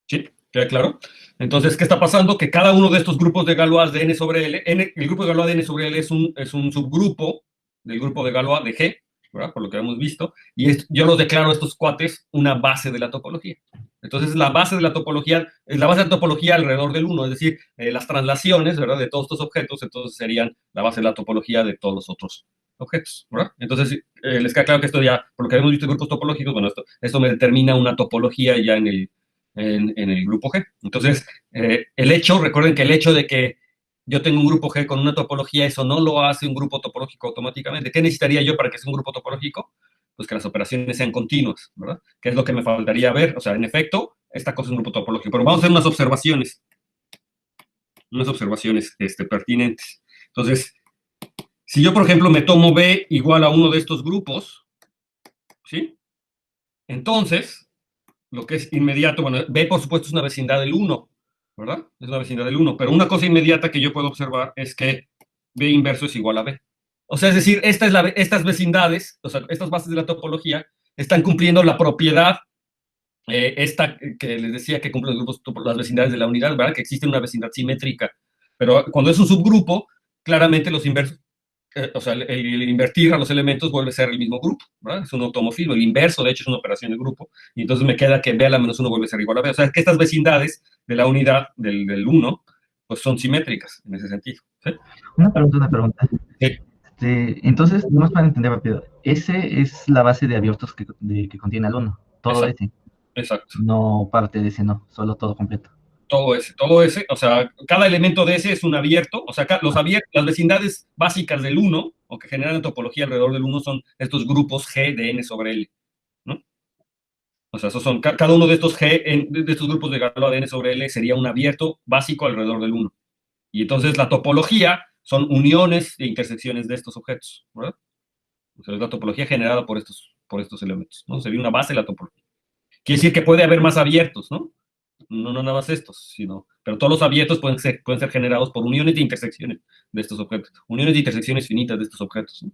¿Sí? ¿Queda claro? Entonces, ¿qué está pasando? Que cada uno de estos grupos de Galois de n sobre L, el grupo de Galois de n sobre L es un subgrupo del grupo de Galois de G, ¿verdad? Por lo que hemos visto, y yo los declaro a estos cuates una base de la topología. Entonces, la base de la topología es la base de la topología alrededor del 1, es decir, las translaciones, ¿verdad? De todos estos objetos, entonces serían la base de la topología de todos los otros objetos, ¿verdad? Entonces, les queda claro que esto ya, por lo que hemos visto en grupos topológicos, bueno, esto me determina una topología ya en el grupo G. Entonces, recuerden que el hecho de que yo tengo un grupo G con una topología, eso no lo hace un grupo topológico automáticamente. ¿Qué necesitaría yo para que sea un grupo topológico? Pues que las operaciones sean continuas, ¿verdad? ¿Qué es lo que me faltaría ver? O sea, en efecto, esta cosa es un grupo topológico. Pero vamos a hacer unas observaciones pertinentes. Entonces, si yo, por ejemplo, me tomo B igual a uno de estos grupos, ¿sí? Entonces, lo que es inmediato, bueno, B por supuesto es una vecindad del 1, ¿verdad? Es una vecindad del 1, pero una cosa inmediata que yo puedo observar es que B inverso es igual a B. O sea, es decir, estas vecindades, o sea, estas bases de la topología, están cumpliendo la propiedad, esta que les decía que cumplen los grupos, las vecindades de la unidad, ¿verdad? Que existe una vecindad simétrica. Pero cuando es un subgrupo, claramente los inversos, o sea, el invertir a los elementos vuelve a ser el mismo grupo, ¿verdad? Es un automorfismo. El inverso, de hecho, es una operación de grupo. Y entonces me queda que B a la menos 1 vuelve a ser igual a B. O sea, que estas vecindades de la unidad, del 1, pues son simétricas en ese sentido. ¿Sí? Una pregunta. Sí. Entonces, no es para entender rápido. S es la base de abiertos que contiene el 1. Todo Exacto. S. Exacto. No parte de ese, no. Solo todo completo. Todo ese, o sea, cada elemento de ese es un abierto, o sea, las vecindades básicas del 1, o que generan topología alrededor del 1, son estos grupos G de N sobre L, ¿no? O sea, esos son, cada uno de estos de estos grupos de Galois de N sobre L sería un abierto básico alrededor del 1. Y entonces la topología son uniones e intersecciones de estos objetos, ¿verdad? O sea, es la topología generada por estos elementos, ¿no? Sería una base de la topología. Quiere decir que puede haber más abiertos, ¿no? No nada más estos, pero todos los abiertos pueden ser generados por uniones de intersecciones de estos objetos, uniones de intersecciones finitas de estos objetos, ¿no?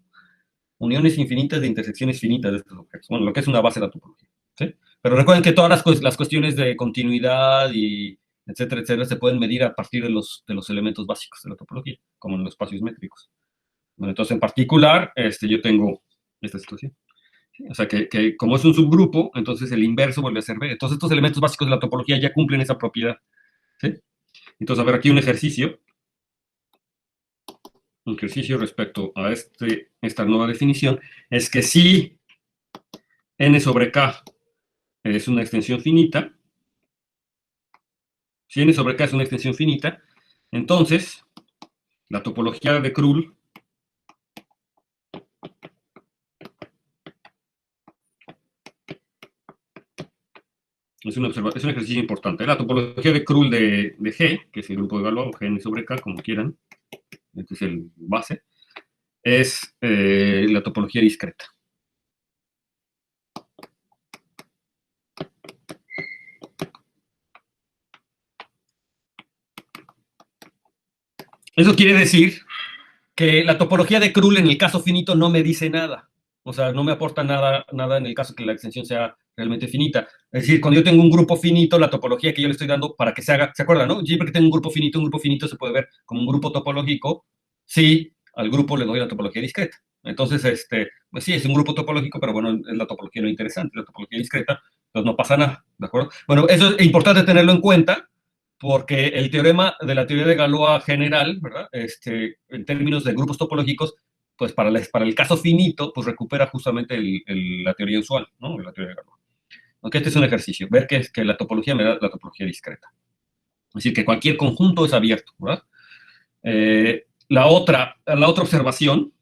Uniones infinitas de intersecciones finitas de estos objetos, bueno, lo que es una base de la topología, ¿sí? Pero recuerden que todas las cuestiones de continuidad y etcétera, etcétera, se pueden medir a partir de los elementos básicos de la topología, como en los espacios métricos. Bueno, entonces, en particular, yo tengo esta situación. O sea, que como es un subgrupo, entonces el inverso vuelve a ser B. Entonces, estos elementos básicos de la topología ya cumplen esa propiedad. ¿Sí? Entonces, a ver, aquí un ejercicio respecto a esta nueva definición, es que si n sobre k es una extensión finita, entonces la topología de Krull es un ejercicio importante. La topología de Krull de G, que es el grupo de Galois, o Gn sobre K, como quieran, este es el base, es la topología discreta. Eso quiere decir que la topología de Krull en el caso finito no me dice nada. o sea, no me aporta nada, nada en el caso que la extensión sea realmente finita. Es decir, cuando yo tengo un grupo finito, la topología que yo le estoy dando para que se haga, ¿se acuerdan, no? Siempre que tengo un grupo finito se puede ver como un grupo topológico si al grupo le doy la topología discreta. Entonces, pues sí, es un grupo topológico, pero bueno, es la topología lo interesante, la topología discreta, entonces no pasa nada, ¿de acuerdo? Bueno, eso es importante tenerlo en cuenta, porque el teorema de la teoría de Galois general, ¿verdad? En términos de grupos topológicos, pues para el caso finito, pues recupera justamente la teoría usual, ¿no? La teoría de Galois. Aunque este es un ejercicio, ver que la topología me da la topología discreta. Es decir, que cualquier conjunto es abierto, ¿verdad? La otra observación,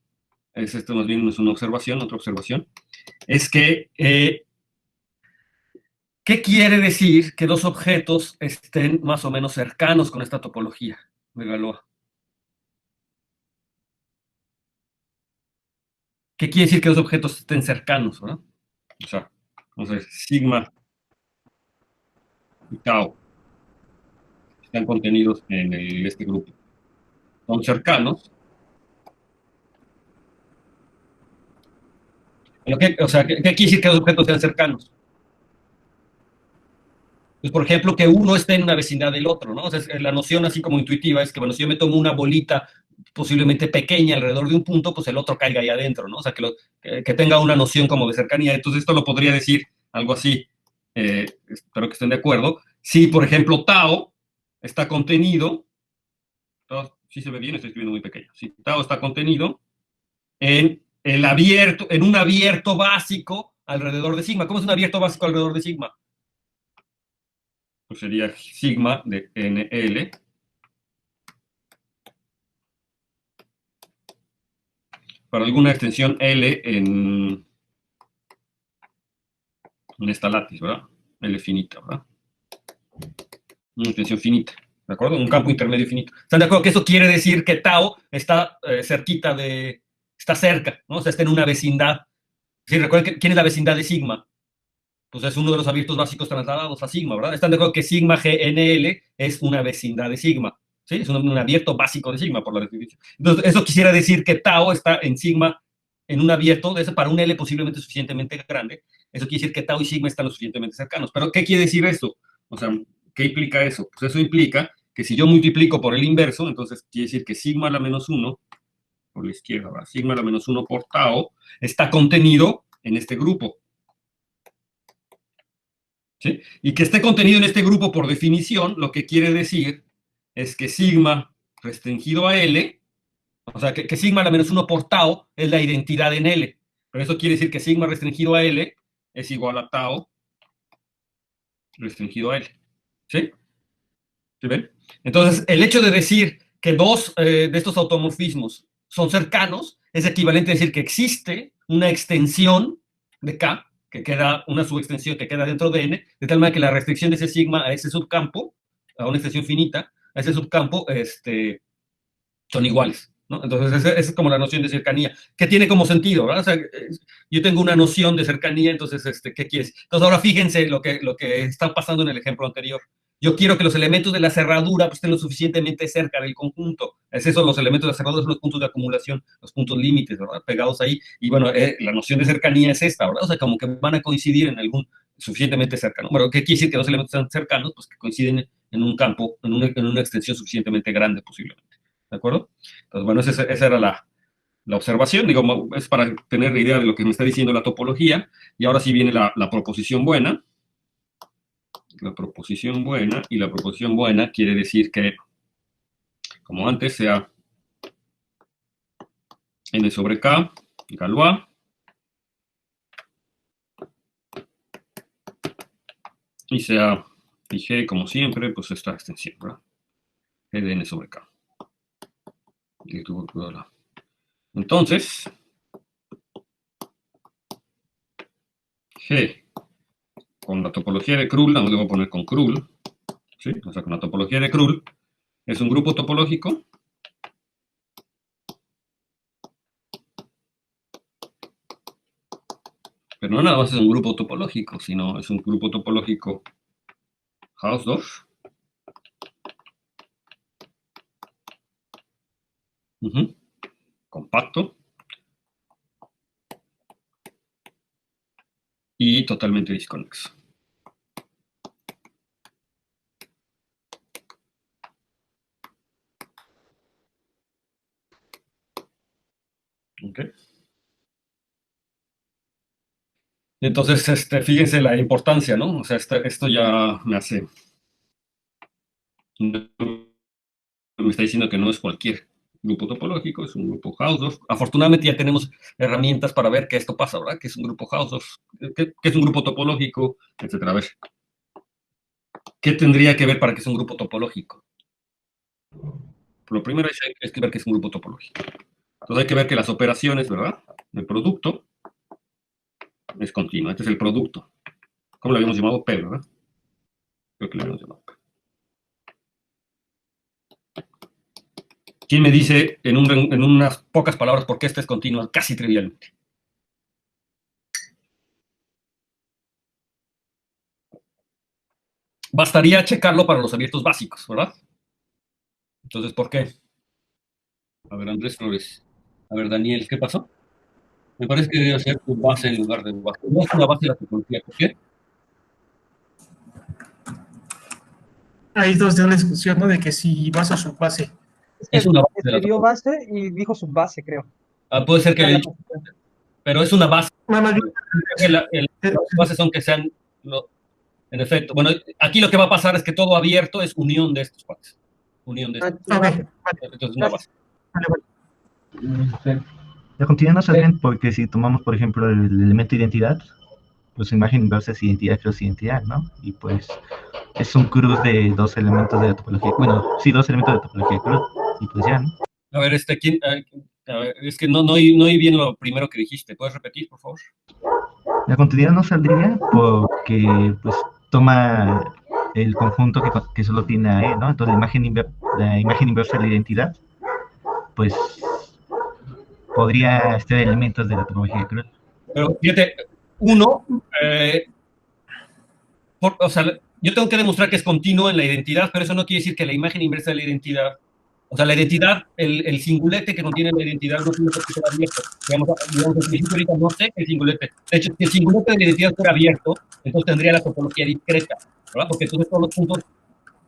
esto más bien no es una observación, otra observación, es que, ¿qué quiere decir que dos objetos estén más o menos cercanos con esta topología de Galois? ¿Qué quiere decir que dos objetos estén cercanos, ¿verdad? O sea, vamos a ver, sigma y tau están contenidos en este grupo. Son cercanos. O sea, ¿qué quiere decir que dos objetos sean cercanos? Pues, por ejemplo, que uno esté en una vecindad del otro, ¿no? O sea, la noción así como intuitiva es que, bueno, si yo me tomo una bolita posiblemente pequeña alrededor de un punto, pues el otro caiga ahí adentro, ¿no? O sea, que tenga una noción como de cercanía. Entonces, esto lo podría decir algo así, espero que estén de acuerdo. Si, por ejemplo, tau está contenido, si se ve bien, estoy escribiendo muy pequeño. Si tau está contenido en un abierto básico alrededor de sigma. ¿Cómo es un abierto básico alrededor de sigma? Pues sería sigma de NL para alguna extensión L en esta látiz, ¿verdad? L finita, ¿verdad? Una extensión finita, ¿de acuerdo? Un campo intermedio finito. ¿Están de acuerdo que eso quiere decir que tau está está cerca, ¿no? O sea, está en una vecindad. Sí, recuerden quién es la vecindad de sigma. Pues es uno de los abiertos básicos trasladados a sigma, ¿verdad? Están de acuerdo que sigma GNL es una vecindad de sigma. ¿Sí? Es un abierto básico de sigma, por la definición. Entonces, eso quisiera decir que tau está en sigma, en un abierto, para un L posiblemente suficientemente grande. Eso quiere decir que tau y sigma están lo suficientemente cercanos. ¿Pero qué quiere decir esto? O sea, ¿qué implica eso? Pues eso implica que si yo multiplico por el inverso, entonces quiere decir que sigma a la menos 1, por la izquierda, ¿verdad? Sigma a la menos 1 por tau, está contenido en este grupo. ¿Sí? Y que esté contenido en este grupo por definición, lo que quiere decir es que sigma restringido a L, o sea, que sigma a la menos 1 por tau es la identidad en L. Pero eso quiere decir que sigma restringido a L es igual a tau restringido a L. ¿Sí? ¿Sí ven? Entonces, el hecho de decir que dos de estos automorfismos son cercanos es equivalente a decir que existe una extensión de K, que queda una subextensión que queda dentro de N, de tal manera que la restricción de ese sigma a ese subcampo, a una extensión finita, a ese subcampo, son iguales, ¿no? Entonces, esa es como la noción de cercanía, que tiene como sentido, ¿verdad? O sea, yo tengo una noción de cercanía, entonces, ¿qué quieres? Entonces, ahora fíjense lo que está pasando en el ejemplo anterior. Yo quiero que los elementos de la cerradura pues, estén lo suficientemente cerca del conjunto. Es eso, los elementos de la cerradura son los puntos de acumulación, los puntos límites, ¿verdad? Pegados ahí. Y bueno, la noción de cercanía es esta, ¿verdad? O sea, como que van a coincidir en algún suficientemente cercano. Bueno, ¿qué quiere decir que dos elementos están cercanos? Pues que coinciden en un campo, en una extensión suficientemente grande, posiblemente. ¿De acuerdo? Entonces, bueno, esa era la observación, digo, es para tener idea de lo que me está diciendo la topología, y ahora sí viene la proposición buena. La proposición buena, y la proposición buena quiere decir que, como antes, sea n sobre k, Galois, y sea, y g, como siempre, pues esta extensión, ¿verdad? G de n sobre k. Entonces, G con la topología de Krull, la voy a poner con Krull, ¿sí? O sea, con la topología de Krull, es un grupo topológico pero no nada más es un grupo topológico, sino es un grupo topológico Hausdorff. Compacto. y totalmente desconexo. ¿Ok? Entonces, fíjense la importancia, ¿no? O sea, esto ya me hace... Me está diciendo que no es cualquier grupo topológico, es un grupo Hausdorff. Afortunadamente ya tenemos herramientas para ver que esto pasa, ¿verdad? Que es un grupo Hausdorff, que es un grupo topológico, etcétera. A ver, ¿qué tendría que ver para que sea un grupo topológico? Lo primero es que ver que es un grupo topológico. Entonces hay que ver que las operaciones, ¿verdad? El producto es continuo. Este es el producto. ¿Cómo lo habíamos llamado? P, ¿verdad? Creo que lo habíamos llamado P. ¿Quién me dice en unas pocas palabras por qué esta es continua casi trivialmente? Bastaría checarlo para los abiertos básicos, ¿verdad? Entonces, ¿por qué? A ver, Andrés Flores. A ver, Daniel, ¿qué pasó? Me parece que debe ser tu base en lugar de base. No es una base de la topología. ¿Por qué? Hay dos de una discusión, ¿no? De que si base o subbase. Es una base de la Escribió topología. base y dijo subbase, creo. Puede ser que le he dicho, pero es una base. Más bien, Las bases son que sean, en efecto. Bueno, aquí lo que va a pasar es que todo abierto es unión de estos cuates. Unión de estos. ok, vale, Entonces, una base. vale. La continuidad no sale bien porque si tomamos, por ejemplo, el elemento identidad, pues su imagen inversa es identidad cross identidad, ¿no? Y pues es un cruz de dos elementos de la topología. Bueno, sí, dos elementos de topología cruz. Y pues ya, ¿no? A ver, ¿quién? A ver, es que no oí bien lo primero que dijiste. ¿Puedes repetir, por favor? La continuidad no saldría porque pues toma el conjunto que solo tiene a E, ¿no? Entonces la imagen inversa de la identidad, pues podría estar elementos de la topología cruz. Pero fíjate, uno, o sea, yo tengo que demostrar que es continuo en la identidad, pero eso no quiere decir que la imagen inversa de la identidad, o sea, la identidad, el singulete que contiene la identidad no tiene por qué ser abierto. Digamos, en principio ahorita no sé el singulete. De hecho, si el singulete de la identidad fuera abierto, entonces tendría la topología discreta, ¿verdad? Porque entonces todos los puntos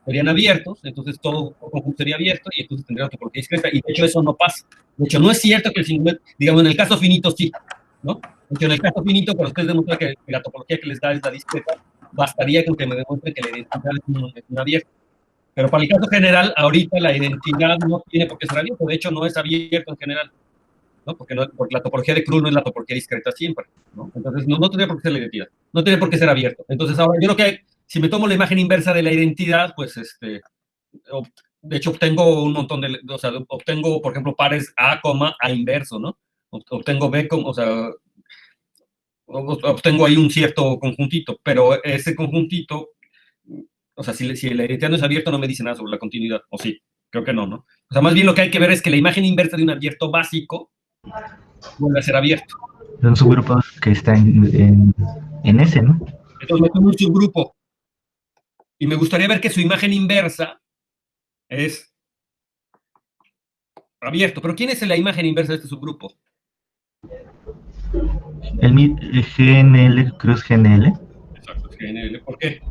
serían abiertos, entonces todo conjunto sería abierto y entonces tendría la topología discreta. Y de hecho eso no pasa. De hecho, no es cierto que el singulete, digamos, en el caso finito sí, ¿no? Porque en el caso finito, para ustedes demostrar que la topología que les da es la discreta, bastaría con que me demuestre que la identidad es una abierta. Pero para el caso general, ahorita la identidad no tiene por qué ser abierta. De hecho, no es abierto en general, ¿no? Porque la topología de Cruz no es la topología discreta siempre, ¿no? Entonces, no tendría por qué ser la identidad. No tiene por qué ser abierto. Entonces, ahora, yo creo que si me tomo la imagen inversa de la identidad, pues, de hecho, obtengo un montón de, o sea, obtengo, por ejemplo, pares A, A inverso, ¿no? Obtengo B, o sea, obtengo ahí un cierto conjuntito, pero ese conjuntito, o sea, si la identidad no es abierta, no me dice nada sobre la continuidad, o sí, creo que no, ¿no? O sea, más bien lo que hay que ver es que la imagen inversa de un abierto básico vuelve a ser abierto. Son subgrupos que están en ese, ¿no? Entonces me tomo un subgrupo y me gustaría ver que su imagen inversa es abierto. Pero ¿quién es la imagen inversa de este subgrupo? El GNL, cruz GNL. Exacto, es GNL. ¿Por qué?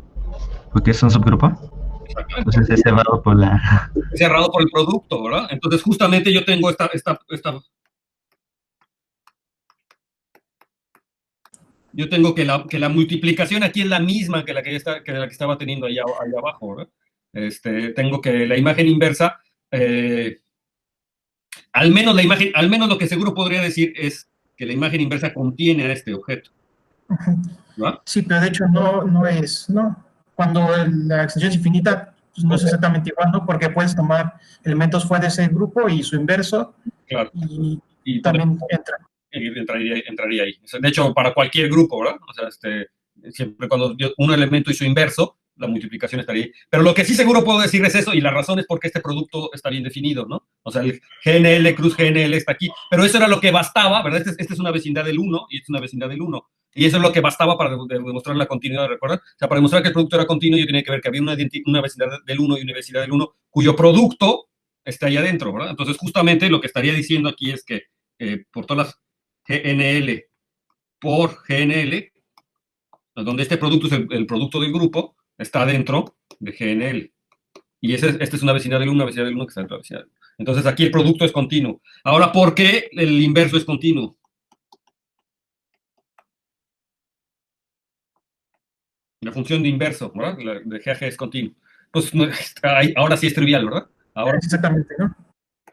Porque es un subgrupo. Exactamente. Entonces es cerrado por la... Es cerrado por el producto, ¿verdad? Entonces justamente yo tengo yo tengo que la multiplicación aquí es la misma que la que estaba teniendo allá abajo, ¿verdad? Tengo que la imagen inversa, al menos lo que seguro podría decir es que la imagen inversa contiene a este objeto. ¿Verdad? Sí, pero de hecho no es, ¿no? Cuando la extensión es infinita, pues no es exactamente igual, ¿no? Porque puedes tomar elementos fuera de ese grupo y su inverso, claro. y también entra. Entraría ahí. De hecho, para cualquier grupo, ¿verdad? O sea, siempre cuando un elemento y su inverso, la multiplicación estaría ahí. Pero lo que sí seguro puedo decir es eso, y la razón es porque este producto está bien definido, ¿no? O sea, el GNL, cruz GNL está aquí. Pero eso era lo que bastaba, ¿verdad? Esta es una vecindad del 1 y esta es una vecindad del 1. Y eso es lo que bastaba para demostrar la continuidad, ¿recuerdan? O sea, para demostrar que el producto era continuo, yo tenía que ver que había una vecindad del 1 y una vecindad del 1, cuyo producto está ahí adentro, ¿verdad? Entonces, justamente lo que estaría diciendo aquí es que por todas las GNL por GNL, donde este producto es el producto del grupo, está dentro de GNL. Y esta es una vecindad del 1, una vecindad del 1 que está dentro de la vecindad del 1. Entonces aquí el producto es continuo. Ahora, ¿por qué el inverso es continuo? La función de inverso, ¿verdad? La de GAG es continuo. Pues ahora sí es trivial, ¿verdad? Exactamente, ¿no?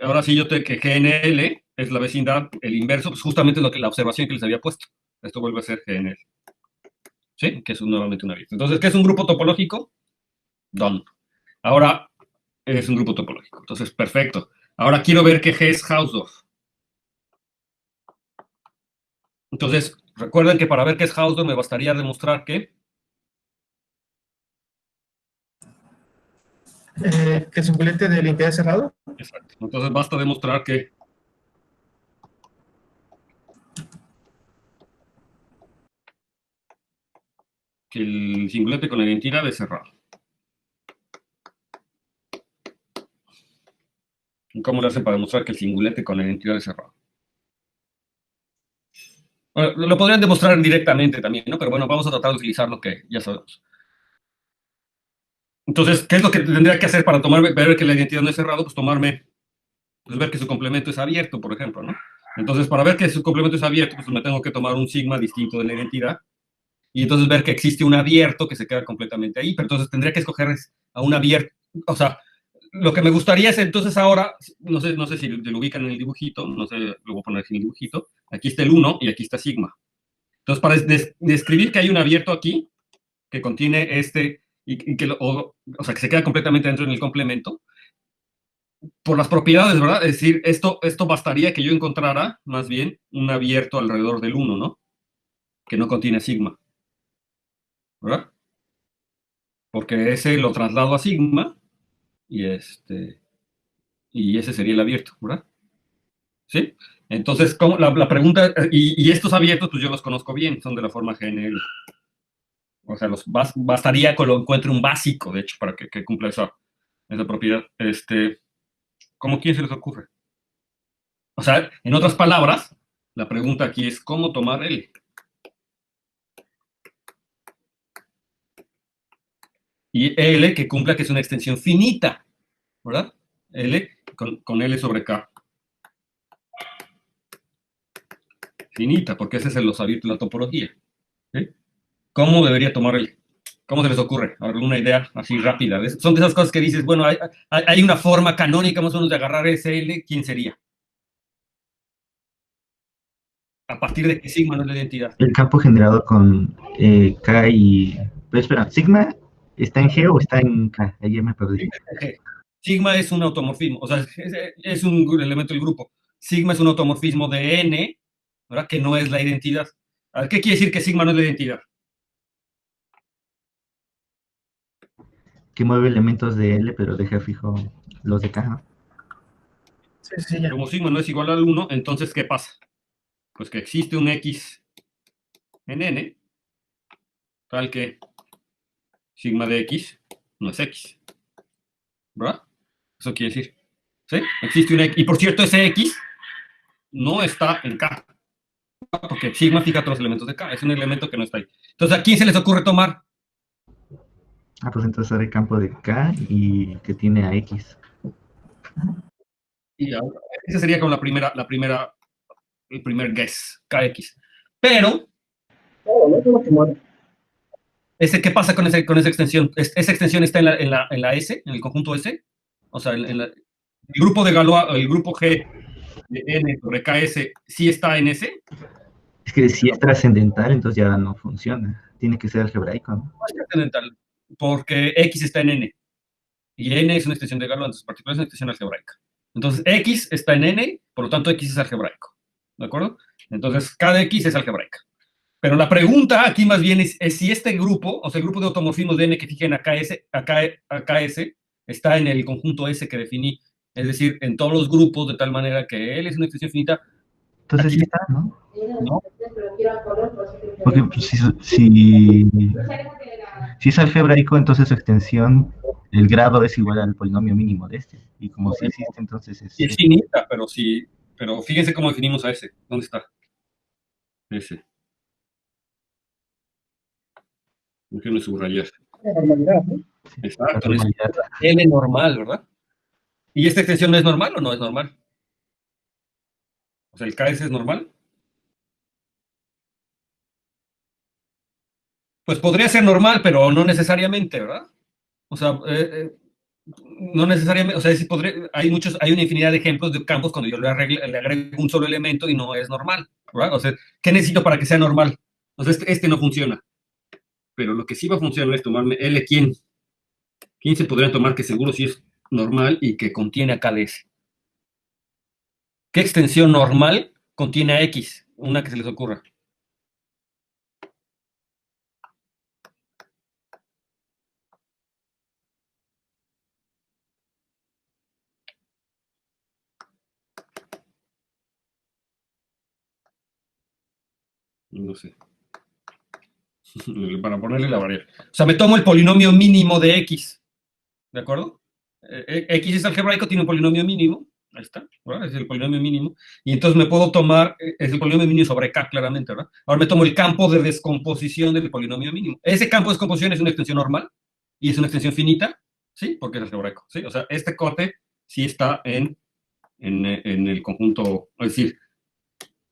Ahora sí que GNL es la vecindad, el inverso, pues justamente la observación que les había puesto. Esto vuelve a ser GNL. ¿Sí? Que es nuevamente una vista. Entonces, ¿qué es un grupo topológico? Done. Ahora es un grupo topológico. Entonces, perfecto. Ahora quiero ver qué G es Hausdorff. Entonces, recuerden que para ver qué es Hausdorff me bastaría demostrar que el singulete de la identidad cerrado. exacto. Entonces basta demostrar que el singulete con la identidad es cerrado. ¿Cómo le hacen para demostrar que el singulete con la identidad es cerrado? Bueno, lo podrían demostrar directamente también, ¿no? Pero bueno, vamos a tratar de utilizar lo que ya sabemos. Entonces, ¿qué es lo que tendría que hacer para ver que la identidad no es cerrado? Pues ver que su complemento es abierto, por ejemplo, ¿no? Entonces, para ver que su complemento es abierto, pues me tengo que tomar un sigma distinto de la identidad y entonces ver que existe un abierto que se queda completamente ahí, pero entonces tendría que escoger a un abierto, o sea, lo que me gustaría es entonces ahora, no sé si lo ubican en el dibujito, no sé, lo voy a poner aquí en el dibujito, aquí está el 1 y aquí está sigma. Entonces, para describir que hay un abierto aquí, que contiene y que, o sea, que se queda completamente dentro en el complemento, por las propiedades, ¿verdad? Es decir, esto bastaría que yo encontrara, más bien, un abierto alrededor del 1, ¿no? Que no contiene sigma, ¿verdad? Porque ese lo traslado a sigma y ese sería el abierto, ¿verdad? ¿Sí? Entonces, la pregunta, y estos abiertos, pues yo los conozco bien, son de la forma GNL. O sea, bastaría que lo encuentre un básico, de hecho, para que cumpla esa propiedad. ¿Cómo quién se les ocurre? O sea, en otras palabras, la pregunta aquí es ¿cómo tomar L? Y L que cumpla que es una extensión finita, ¿verdad? L con L sobre K. Finita, porque ese es los abiertos de la topología. ¿Sí? ¿Cómo debería tomar L? ¿Cómo se les ocurre? ¿Alguna idea así rápida? Son de esas cosas que dices, bueno, hay una forma canónica más o menos de agarrar ese L, ¿quién sería? ¿A partir de qué sigma no es la identidad? El campo generado con K y... Pero espera, ¿sigma está en G o está en K? Ayer me perdí. Sigma es un automorfismo, o sea, es un elemento del grupo. Sigma es un automorfismo de N, ¿verdad? Que no es la identidad. A ver, ¿qué quiere decir que sigma no es la identidad? Que mueve elementos de L, pero deja fijo los de K, ¿no? Sí, ya. Como sigma no es igual al 1, entonces, ¿qué pasa? Pues que existe un X en N, tal que sigma de X no es X, ¿verdad? Eso quiere decir, ¿sí? Existe un X, y por cierto, ese X no está en K, porque sigma fija todos los elementos de K, es un elemento que no está ahí. Entonces, ¿a quién se les ocurre tomar? Ah, pues entonces ahora el campo de K y que tiene a X. Y esa sería como el primer guess, KX. Pero, ¿qué pasa con esa extensión? Esa extensión está en la S, en el conjunto S. O sea, el grupo de Galois, el grupo G de N sobre KS, ¿sí está en S? Es que si es trascendental, entonces ya no funciona. Tiene que ser algebraico, ¿no? No es trascendental, porque X está en N. Y N es una extensión de Galois, entonces particular es una extensión algebraica. Entonces, X está en N, por lo tanto, X es algebraico. ¿De acuerdo? Entonces, cada X es algebraica. Pero la pregunta aquí más bien es si este grupo, o sea, el grupo de automorfismos de N que fijen a KS, está en el conjunto S que definí, es decir, en todos los grupos, de tal manera que L es una extensión finita. Entonces Aquí, sí está, ¿no? ¿no? Porque pues, si es algebraico, entonces su extensión, el grado es igual al polinomio mínimo de este. Y como sí existe, entonces Y es finita, pero fíjense cómo definimos a S. ¿Dónde está? S. Déjenme subrayar. La normalidad, ¿no? Exacto, La es normalidad. L normal, ¿verdad? ¿Y esta extensión no es normal o no es normal? O sea, ¿el KS es normal? Pues podría ser normal, pero no necesariamente, ¿verdad? O sea, no necesariamente, o sea, hay una infinidad de ejemplos de campos cuando yo le agrego un solo elemento y no es normal, ¿verdad? O sea, ¿qué necesito para que sea normal? O sea, este no funciona. Pero lo que sí va a funcionar es tomarme L, ¿quién se podría tomar que seguro sí es normal y que contiene a KDS? ¿Qué extensión normal contiene a X? Una que se les ocurra. No sé. Para ponerle la variable. O sea, me tomo el polinomio mínimo de X. ¿De acuerdo? X es algebraico, tiene un polinomio mínimo. Ahí está, ¿verdad? Es el polinomio mínimo. Y entonces me puedo tomar, es el polinomio mínimo sobre K, claramente, ¿verdad? Ahora me tomo el campo de descomposición del polinomio mínimo. Ese campo de descomposición es una extensión normal y es una extensión finita, ¿sí? Porque es algebraico, ¿sí? O sea, este cote sí está en el conjunto, es decir,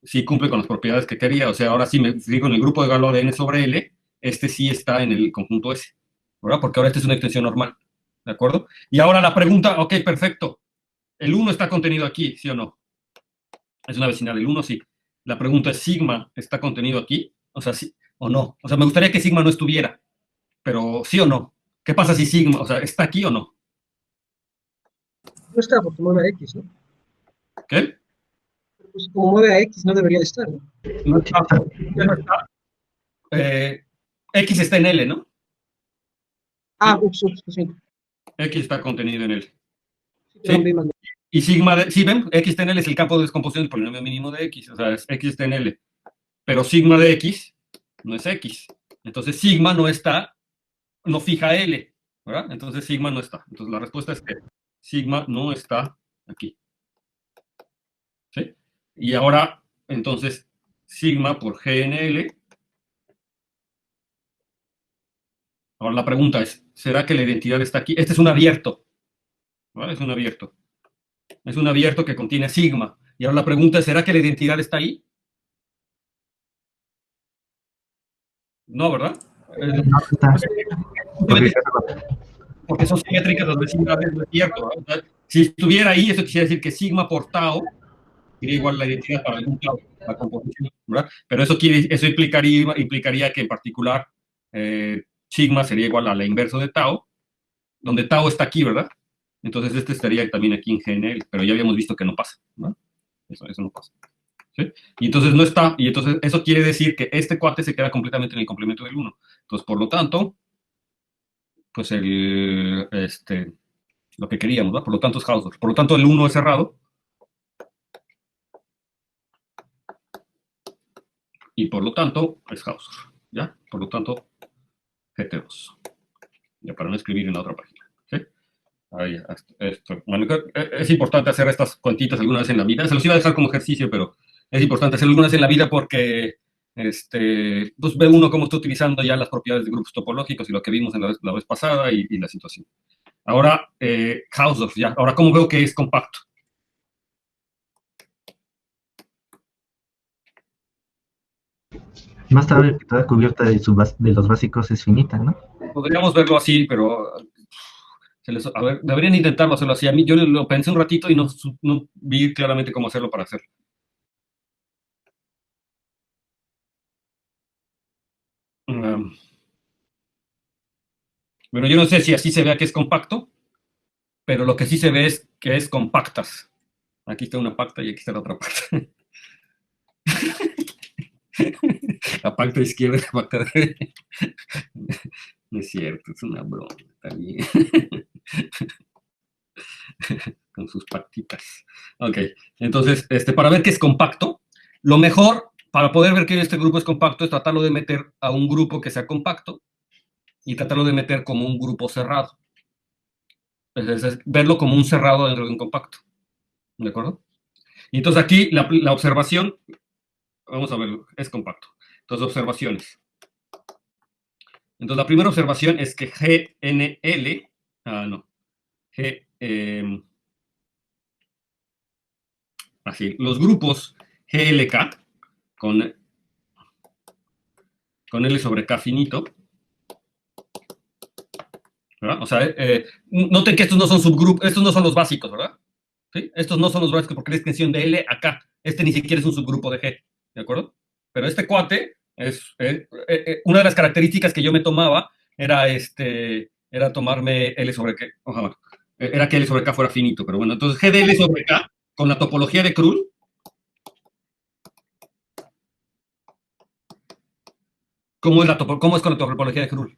sí cumple con las propiedades que quería. O sea, ahora sí me digo en el grupo de Galois de n sobre L, este sí está en el conjunto S, ¿verdad? Porque ahora esta es una extensión normal, ¿de acuerdo? Y ahora la pregunta, ok, perfecto. El 1 está contenido aquí, ¿sí o no? Es una vecindad del 1, sí. La pregunta es, ¿sigma está contenido aquí? O sea, sí o no. O sea, me gustaría que sigma no estuviera, pero ¿sí o no? ¿Qué pasa si sigma, o sea, está aquí o no? No está porque mueve a X, ¿no? ¿Qué? Pues como mueve a X no debería de estar, ¿no? No está. No está. X está en L, ¿no? Ah, ups, sí. X está contenido en L. Sí, pero me mandó. Y sigma de, si ven, X está en L es el campo de descomposición del polinomio mínimo de X, o sea, es X está en L. Pero sigma de X no es X. Entonces sigma no está, no fija L, ¿verdad? Entonces sigma no está. Entonces la respuesta es que sigma no está aquí. ¿Sí? Y ahora, entonces, sigma por G en L. Ahora la pregunta es, ¿será que la identidad está aquí? Este es un abierto, ¿vale? Es un abierto. Es un abierto que contiene sigma. Y ahora la pregunta es, ¿será que la identidad está ahí? No, ¿verdad? No está. Porque son simétricas las vecindades, no es cierto, ¿verdad? Si estuviera ahí, eso quisiera decir que sigma por tau sería igual la identidad para algún tau, la composición, ¿verdad? Pero eso implicaría que en particular sigma sería igual a la inverso de tau, donde tau está aquí, ¿verdad? Entonces este estaría también aquí en GNL, pero ya habíamos visto que no pasa, ¿no? Eso no pasa. ¿Sí? Y entonces no está, y entonces eso quiere decir que este cuate se queda completamente en el complemento del 1. Entonces, por lo tanto, pues lo que queríamos, ¿verdad? Por lo tanto es Hausdorff. Por lo tanto, el 1 es cerrado. Y por lo tanto es Hausdorff, ¿ya? Por lo tanto, GT2. Ya para no escribir en la otra página, ¿sí? Ahí, esto. Bueno, es importante hacer estas cuentitas alguna vez en la vida. Se los iba a dejar como ejercicio, pero es importante hacerlo alguna vez en la vida porque pues ve uno cómo está utilizando ya las propiedades de grupos topológicos y lo que vimos en la vez pasada y la situación. Ahora, Hausdorff, ya. Ahora, ¿cómo veo que es compacto? Más tarde que toda cubierta de los básicos es finita, ¿no? Podríamos verlo así, pero a ver, deberían intentarlo hacerlo así. A mí yo lo pensé un ratito y no vi claramente cómo hacerlo para hacerlo. Bueno, yo no sé si así se vea que es compacto, pero lo que sí se ve es que es compactas. Aquí está una pacta y aquí está la otra pacta. La pacta izquierda y la pacta derecha. No es cierto, es una broma también. Con sus pactitas. Ok, entonces, para ver que es compacto, lo mejor para poder ver que este grupo es compacto es tratarlo de meter a un grupo que sea compacto y tratarlo de meter como un grupo cerrado. Es verlo como un cerrado dentro de un compacto. ¿De acuerdo? Y entonces aquí la observación, vamos a verlo, es compacto. Entonces, observaciones. Entonces, la primera observación es que GNL, no, así, los grupos GLK con L sobre K finito, ¿verdad? O sea, noten que estos no son subgrupos, estos no son los básicos, ¿verdad? ¿Sí? Estos no son los básicos porque es extensión de L a K. Este ni siquiera es un subgrupo de G, ¿de acuerdo? Pero este cuate es una de las características que yo me tomaba era tomarme L sobre K, era que L sobre K fuera finito, pero bueno, entonces G de L sobre K con la topología de Krull. ¿Cómo es con la topología de Krull?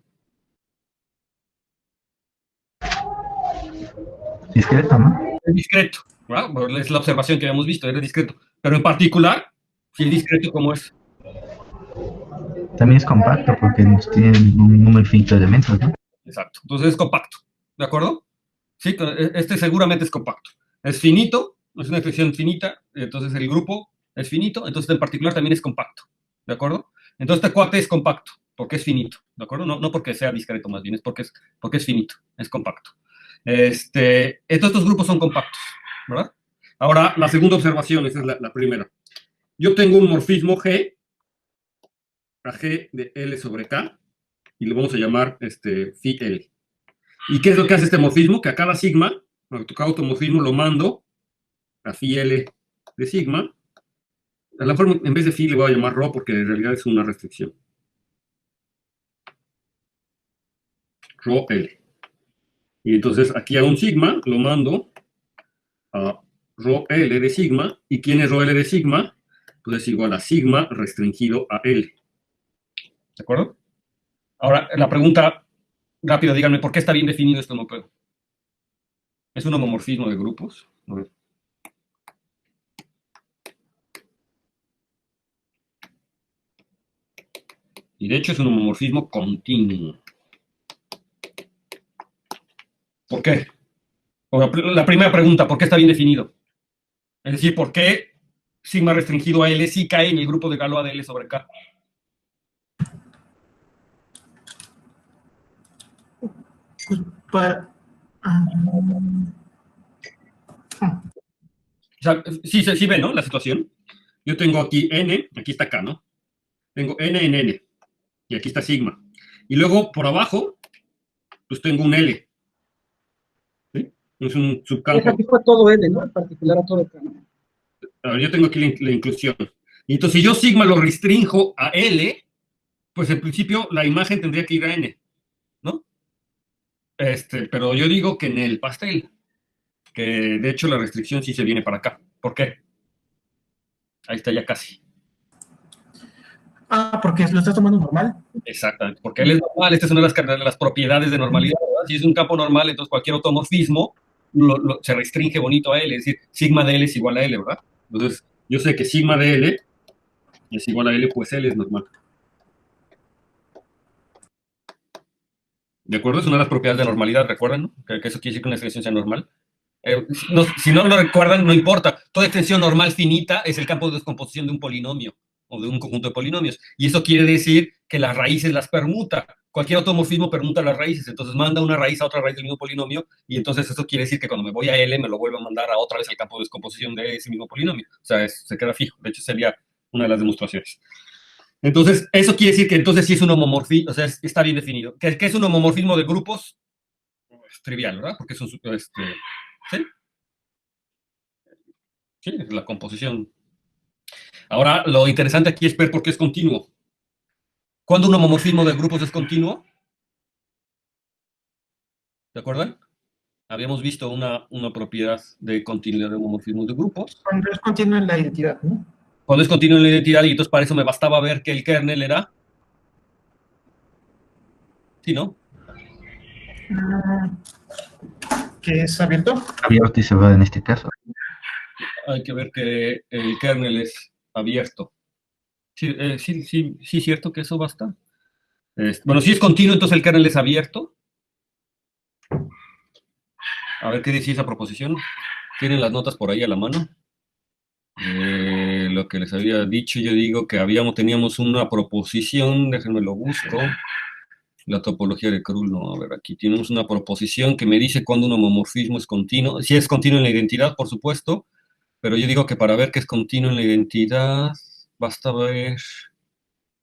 Discreto, ¿no? Es discreto, ¿verdad? Es la observación que habíamos visto, era discreto. Pero en particular, si es discreto, ¿cómo es? También es compacto porque tiene un número infinito de elementos, ¿no? Exacto. Entonces es compacto, ¿de acuerdo? Sí, este seguramente es compacto. Es finito, es una expresión finita, entonces el grupo es finito, entonces en particular también es compacto, ¿de acuerdo? Entonces este cuate es compacto, porque es finito, ¿de acuerdo? No porque sea discreto más bien, es porque es finito, es compacto. Entonces estos grupos son compactos, ¿verdad? Ahora, la segunda observación, esa es la primera. Yo tengo un morfismo G, a G de L sobre K, y lo vamos a llamar phi L. ¿Y qué es lo que hace este morfismo? Que a cada sigma, a cada automorfismo lo mando a phi L de sigma. A lo mejor en vez de phi le voy a llamar rho porque en realidad es una restricción. Rho L. Y entonces aquí a un sigma lo mando a rho L de sigma. ¿Y quién es rho L de sigma? Pues es igual a sigma restringido a L. ¿De acuerdo? Ahora, la pregunta rápido, díganme, ¿por qué está bien definido esto? No puedo. ¿Es un homomorfismo de grupos? A ver. Y de hecho es un homomorfismo continuo. ¿Por qué? La primera pregunta, ¿por qué está bien definido? Es decir, ¿por qué sigma restringido a L sí cae en el grupo de Galois de L sobre K? Para, O sea, sí ven, ¿no? La situación. Yo tengo aquí N, aquí está K, ¿no? Tengo N en N, y aquí está sigma. Y luego, por abajo, pues tengo un L. ¿Sí? Es un subcampo. Aquí fue todo L, ¿no? En particular a todo K, ¿no? A ver, yo tengo aquí la inclusión. Y entonces, si yo sigma lo restringo a L, pues en principio la imagen tendría que ir a N, ¿no? Pero yo digo que en el pastel, que de hecho la restricción sí se viene para acá. ¿Por qué? Ahí está ya casi. porque lo estás tomando normal. Exactamente, porque él es normal, esta es una de las propiedades de normalidad, ¿verdad? Si es un campo normal, entonces cualquier automorfismo se restringe bonito a L, es decir, sigma de L es igual a L, ¿verdad? Entonces, yo sé que sigma de L es igual a L, pues L es normal. ¿De acuerdo? Es una de las propiedades de normalidad, ¿recuerdan? ¿No? Que eso quiere decir que una extensión sea normal. Si no lo recuerdan, no importa. Toda extensión normal finita es el campo de descomposición de un polinomio o de un conjunto de polinomios. Y eso quiere decir que las raíces las permuta. Cualquier automorfismo permuta las raíces. Entonces manda una raíz a otra raíz del mismo polinomio. Y entonces eso quiere decir que cuando me voy a L, me lo vuelve a mandar a otra vez al campo de descomposición de ese mismo polinomio. O sea, se queda fijo. De hecho, sería una de las demostraciones. Entonces, eso quiere decir que entonces sí es un homomorfismo, o sea, está bien definido. ¿Qué es un homomorfismo de grupos? Es trivial, ¿verdad? Porque es un, ¿sí? Sí, es la composición. Ahora, lo interesante aquí es ver por qué es continuo. ¿Cuándo un homomorfismo de grupos es continuo? ¿Se acuerdan? Habíamos visto una propiedad de continuidad de homomorfismos de grupos. Cuando es continuo en la identidad, ¿no? Cuando es continuo en la identidad, y entonces para eso me bastaba ver que el kernel era... ¿Sí, no? Que es abierto. Abierto y cerrado en este caso. Hay que ver que el kernel es abierto. Sí, cierto que eso basta. Bueno, si es continuo, entonces el kernel es abierto. A ver qué dice esa proposición. ¿Tienen las notas por ahí a la mano? Lo que les había dicho, yo digo que teníamos una proposición, déjenme lo busco. La topología de Krull, no, a ver, aquí tenemos una proposición que me dice cuándo un homomorfismo es continuo. Si es continuo en la identidad, por supuesto, pero yo digo que para ver que es continuo en la identidad, basta ver...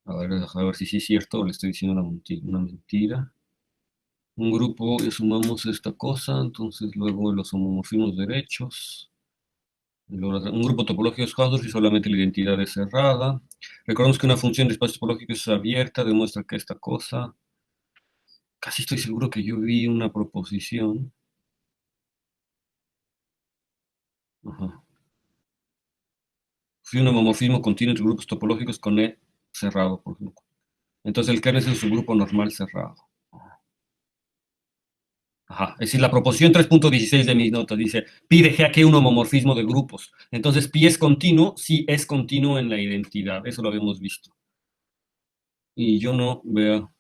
A ver si sí es cierto, o le estoy diciendo una mentira. Un grupo, y sumamos esta cosa, entonces luego los homomorfismos derechos. Un grupo topológico es Hausdorff y solamente la identidad es cerrada. Recordemos que una función de espacio topológico es abierta, demuestra que esta cosa... Casi estoy seguro que yo vi una proposición. Ajá. Si un homomorfismo contiene entre grupos topológicos con E cerrado, por ejemplo. Entonces el kernel es un subgrupo normal cerrado. Ajá. Es decir, la proposición 3.16 de mis notas dice, pi de G aquí un homomorfismo de grupos. Entonces pi es continuo si es continuo en la identidad. Eso lo habíamos visto. Y yo no veo...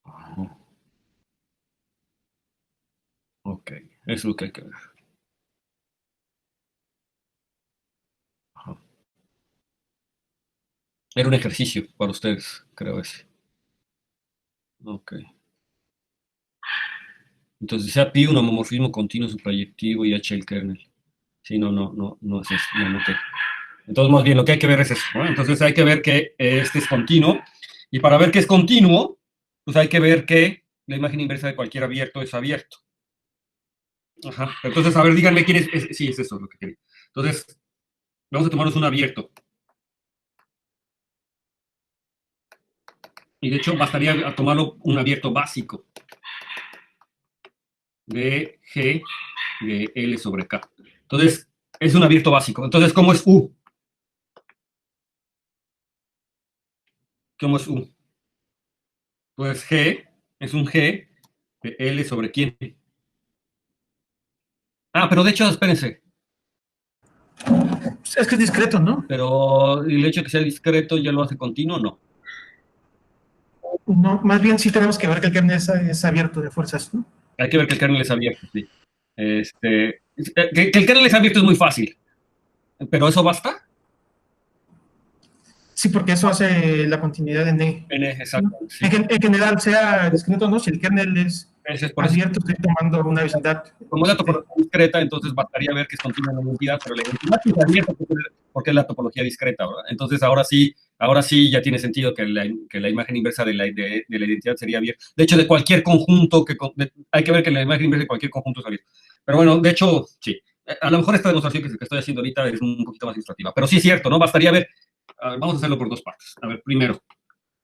Ajá. Ok, eso es lo que hay que ver. Ajá. Era un ejercicio para ustedes, creo ese. Ok. Entonces sea pi un homomorfismo continuo suprayectivo y H el kernel. Sí, no es eso. No, ok. Entonces, más bien, lo que hay que ver es eso, ¿no? Entonces hay que ver que este es continuo. Y para ver que es continuo, pues hay que ver que la imagen inversa de cualquier abierto es abierto. Ajá. Entonces, a ver, díganme quién es. Sí, es eso lo que quería. Entonces, vamos a tomarnos un abierto. Y de hecho, bastaría tomarlo un abierto básico de G de L sobre K. Entonces, es un abierto básico. Entonces, ¿cómo es U? ¿Cómo es U? Pues G es un G de L sobre quién. Ah, pero de hecho, espérense. Es que es discreto, ¿no? Pero el hecho de que sea discreto ya lo hace continuo, no. No, más bien sí tenemos que ver que el kernel es abierto de fuerzas, ¿no? Hay que ver que el kernel es abierto, sí. Que el kernel es abierto es muy fácil. ¿Pero eso basta? Sí, porque eso hace la continuidad en E. Exacto, sí. En general, sea discreto o no, si el kernel es Es por eso. abierto, estoy tomando una vecindad. Como la topología discreta, entonces bastaría ver que es continua en la identidad, pero la identidad sí es abierta porque es la topología discreta, ¿verdad? Entonces ahora sí ya tiene sentido que la imagen inversa de la identidad sería abierta. De hecho, de cualquier conjunto, hay que ver que la imagen inversa de cualquier conjunto es abierta. Pero bueno, de hecho, sí. A lo mejor esta demostración que estoy haciendo ahorita es un poquito más ilustrativa, pero sí es cierto, ¿no? Bastaría ver, vamos a hacerlo por dos partes. A ver, primero,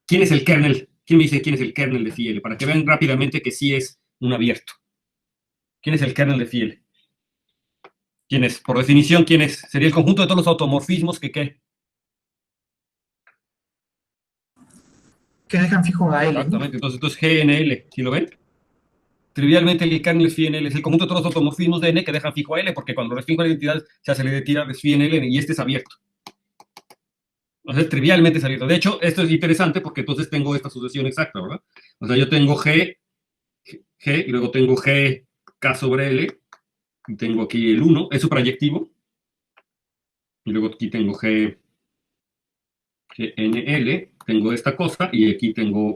¿quién es el kernel? ¿Quién me dice quién es el kernel de Fiel? Para que vean rápidamente que sí es un abierto. ¿Quién es el kernel de Fiel? ¿Quién es? Por definición, ¿quién es? Sería el conjunto de todos los automorfismos que ¿qué? Que dejan fijo a L, ¿no? Exactamente. Entonces GNL, ¿sí lo ven? Trivialmente el kernel es phi en L, es el conjunto de todos los automorfismos de N que dejan fijo a L, porque cuando restringo la identidad se hace la identidad de phi en L y este es abierto. Entonces, trivialmente es abierto. De hecho, esto es interesante porque entonces tengo esta sucesión exacta, ¿verdad? O sea, yo tengo G, y luego tengo G, K sobre L, y tengo aquí el 1, es su proyectivo, y luego aquí tengo GNL, tengo esta cosa, y aquí tengo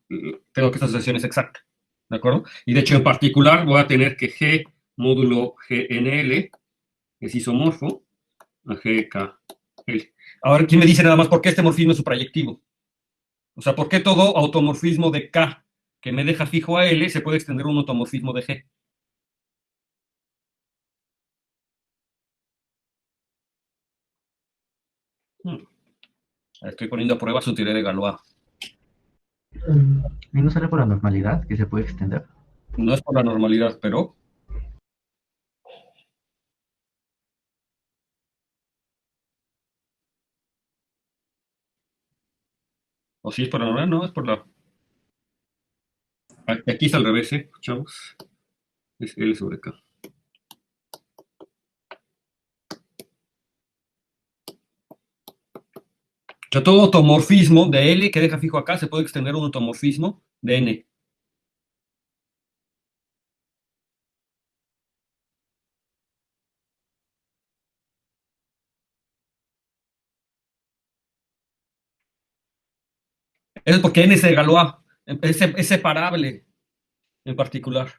que esta asociación es exacta, ¿de acuerdo? Y de hecho, en particular, voy a tener que G módulo GNL es isomorfo a GKL. Ahora, ¿quién me dice nada más por qué este morfismo es su proyectivo? O sea, ¿por qué todo automorfismo de K que me deja fijo a L se puede extender a un automorfismo de G? Estoy poniendo a prueba su teoría de Galois. ¿Y no sale por la normalidad que se puede extender? No es por la normalidad, pero... ¿O sí es por la normalidad? No, es por la... Aquí es al revés, chavos. Es L sobre K. O sea, todo automorfismo de L que deja fijo acá se puede extender a un automorfismo de N. Eso es porque n es de Galois, es separable en particular.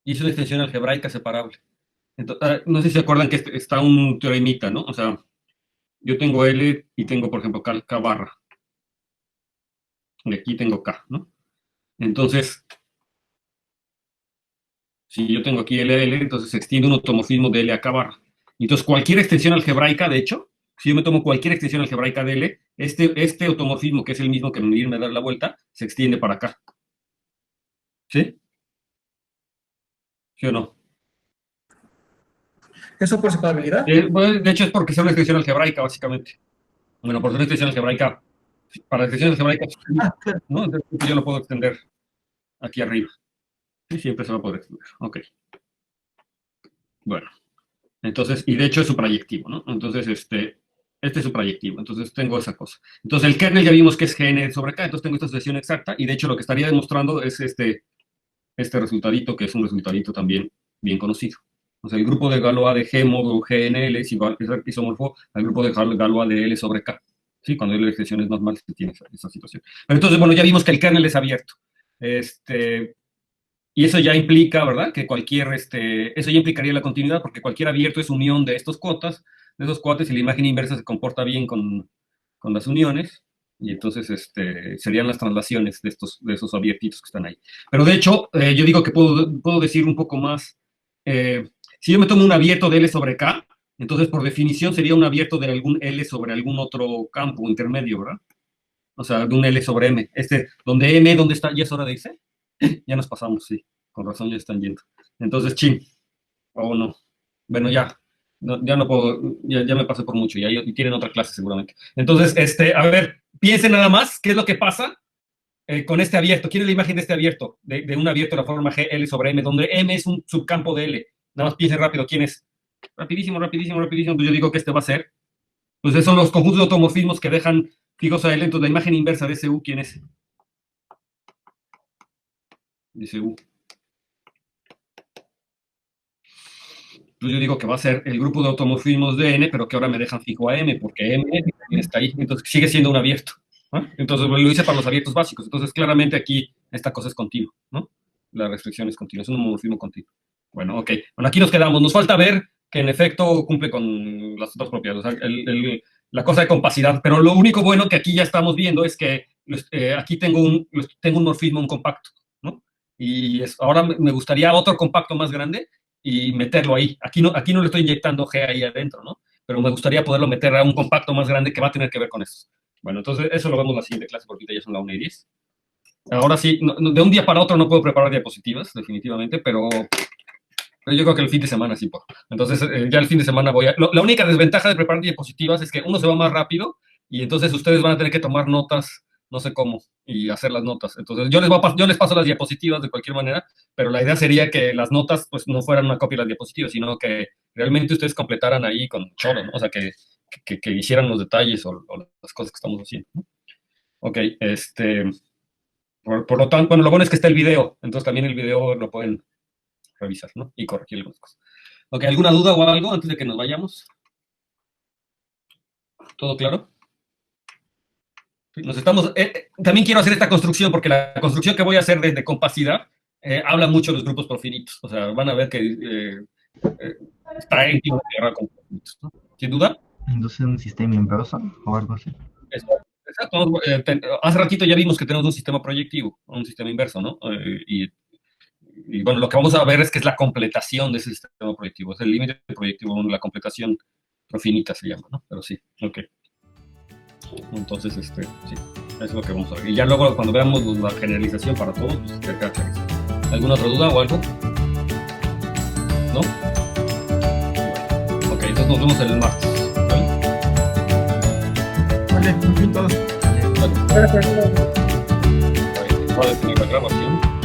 Y es una extensión algebraica separable. Entonces, no sé si se acuerdan que está un teoremita, ¿no? O sea, yo tengo L y tengo, por ejemplo, K barra. Y aquí tengo K, ¿no? Entonces, si yo tengo aquí LL, entonces se extiende un automorfismo de L a K barra. Entonces, cualquier extensión algebraica, de hecho, si yo me tomo cualquier extensión algebraica de L, este automorfismo, que es el mismo que irme a dar la vuelta, se extiende para acá. ¿Sí? ¿Sí o no? ¿Eso por separabilidad? Bueno, de hecho, es porque es una extensión algebraica, básicamente. Bueno, por ser una extensión algebraica, para extensiones algebraicas, Claro. ¿no? Entonces, yo lo puedo extender aquí arriba. Y siempre se va a poder extender. Ok. Bueno. Entonces, y de hecho es su proyectivo, ¿no? Entonces, este es su proyectivo. Entonces, tengo esa cosa. Entonces, el kernel ya vimos que es Gn sobre K. Entonces, tengo esta sucesión exacta. Y de hecho, lo que estaría demostrando es este resultadito, que es un resultadito también bien conocido. O sea, el grupo de Galois de G módulo GNL es isomorfo al grupo de Galois de L sobre K. ¿Sí? Cuando L extensión es normal, se tiene esa situación. Pero entonces, bueno, ya vimos que el kernel es abierto. Y eso ya implica, ¿verdad? Que cualquier, eso ya implicaría la continuidad, porque cualquier abierto es unión de estos cuotas, de esos cuates, y la imagen inversa se comporta bien con las uniones, y entonces serían las translaciones de esos abiertitos que están ahí. Pero de hecho, yo digo que puedo decir un poco más. Si yo me tomo un abierto de L sobre K, entonces por definición sería un abierto de algún L sobre algún otro campo intermedio, ¿verdad? O sea, de un L sobre M. Donde M, ¿dónde está? ¿Ya es hora de irse? Ya nos pasamos, sí. Con razón ya están yendo. Entonces, chin. Oh, no. Bueno, ya. No, ya no puedo. Ya me pasé por mucho. Y tienen otra clase seguramente. Entonces, a ver, piensen nada más qué es lo que pasa con este abierto. ¿Quién es la imagen de este abierto? De un abierto de la forma G, L sobre M, donde M es un subcampo de L. Nada más piensen rápido quién es. Rapidísimo, rapidísimo, rapidísimo. Pues yo digo que este va a ser. Pues esos son los conjuntos de automorfismos que dejan fijos a L. Entonces, la imagen inversa de ese U, ¿quién es? Dice U. Pues yo digo que va a ser el grupo de automorfismos de N, pero que ahora me dejan fijo a M, porque M está ahí, entonces sigue siendo un abierto, ¿no? Entonces lo hice para los abiertos básicos, entonces claramente aquí esta cosa es continua, ¿no? La restricción es continua, es un homomorfismo continuo. Bueno, ok. Bueno, aquí nos quedamos. Nos falta ver que en efecto cumple con las dos propiedades, o sea, la cosa de compacidad, pero lo único bueno que aquí ya estamos viendo es que aquí tengo un morfismo, un compacto, ¿no? Y ahora me gustaría otro compacto más grande y meterlo ahí. Aquí no le estoy inyectando G ahí adentro, ¿no? Pero me gustaría poderlo meter a un compacto más grande que va a tener que ver con eso. Bueno, entonces eso lo vemos en la siguiente clase porque ya son las 1:10. Ahora sí, de un día para otro no puedo preparar diapositivas, definitivamente, pero yo creo que el fin de semana sí puedo. Entonces, ya el fin de semana voy a... La única desventaja de preparar diapositivas es que uno se va más rápido y entonces ustedes van a tener que tomar notas, no sé cómo, y hacer las notas. Entonces, yo les paso las diapositivas de cualquier manera, pero la idea sería que las notas pues no fueran una copia de las diapositivas, sino que realmente ustedes completaran ahí con choro, ¿no? O sea, que hicieran los detalles o las cosas que estamos haciendo, ¿no? Ok, por lo tanto, bueno, lo bueno es que está el video, entonces también el video lo pueden revisar, ¿no? Y corregir algunas cosas. Ok, ¿alguna duda o algo antes de que nos vayamos? ¿Todo claro? También quiero hacer esta construcción, porque la construcción que voy a hacer de compacidad habla mucho de los grupos porfinitos. O sea, van a ver que está en tierra con porfinitos, ¿no? ¿Sin duda? Entonces, un sistema inverso o algo así. Exacto. Hace ratito ya vimos que tenemos un sistema proyectivo, un sistema inverso, ¿no? Y bueno, lo que vamos a ver es que es la completación de ese sistema proyectivo. Es el límite proyectivo, la completación profinita se llama, ¿no? Pero sí, ok. Entonces, sí, es lo que vamos a ver. Y ya luego, cuando veamos la generalización para todos, pues queda clarísimo. ¿Alguna otra duda o algo? ¿No? Ok, entonces nos vemos el martes. ¿Vale? Vale, en fin, todos. Vale. Voy a detener la grabación.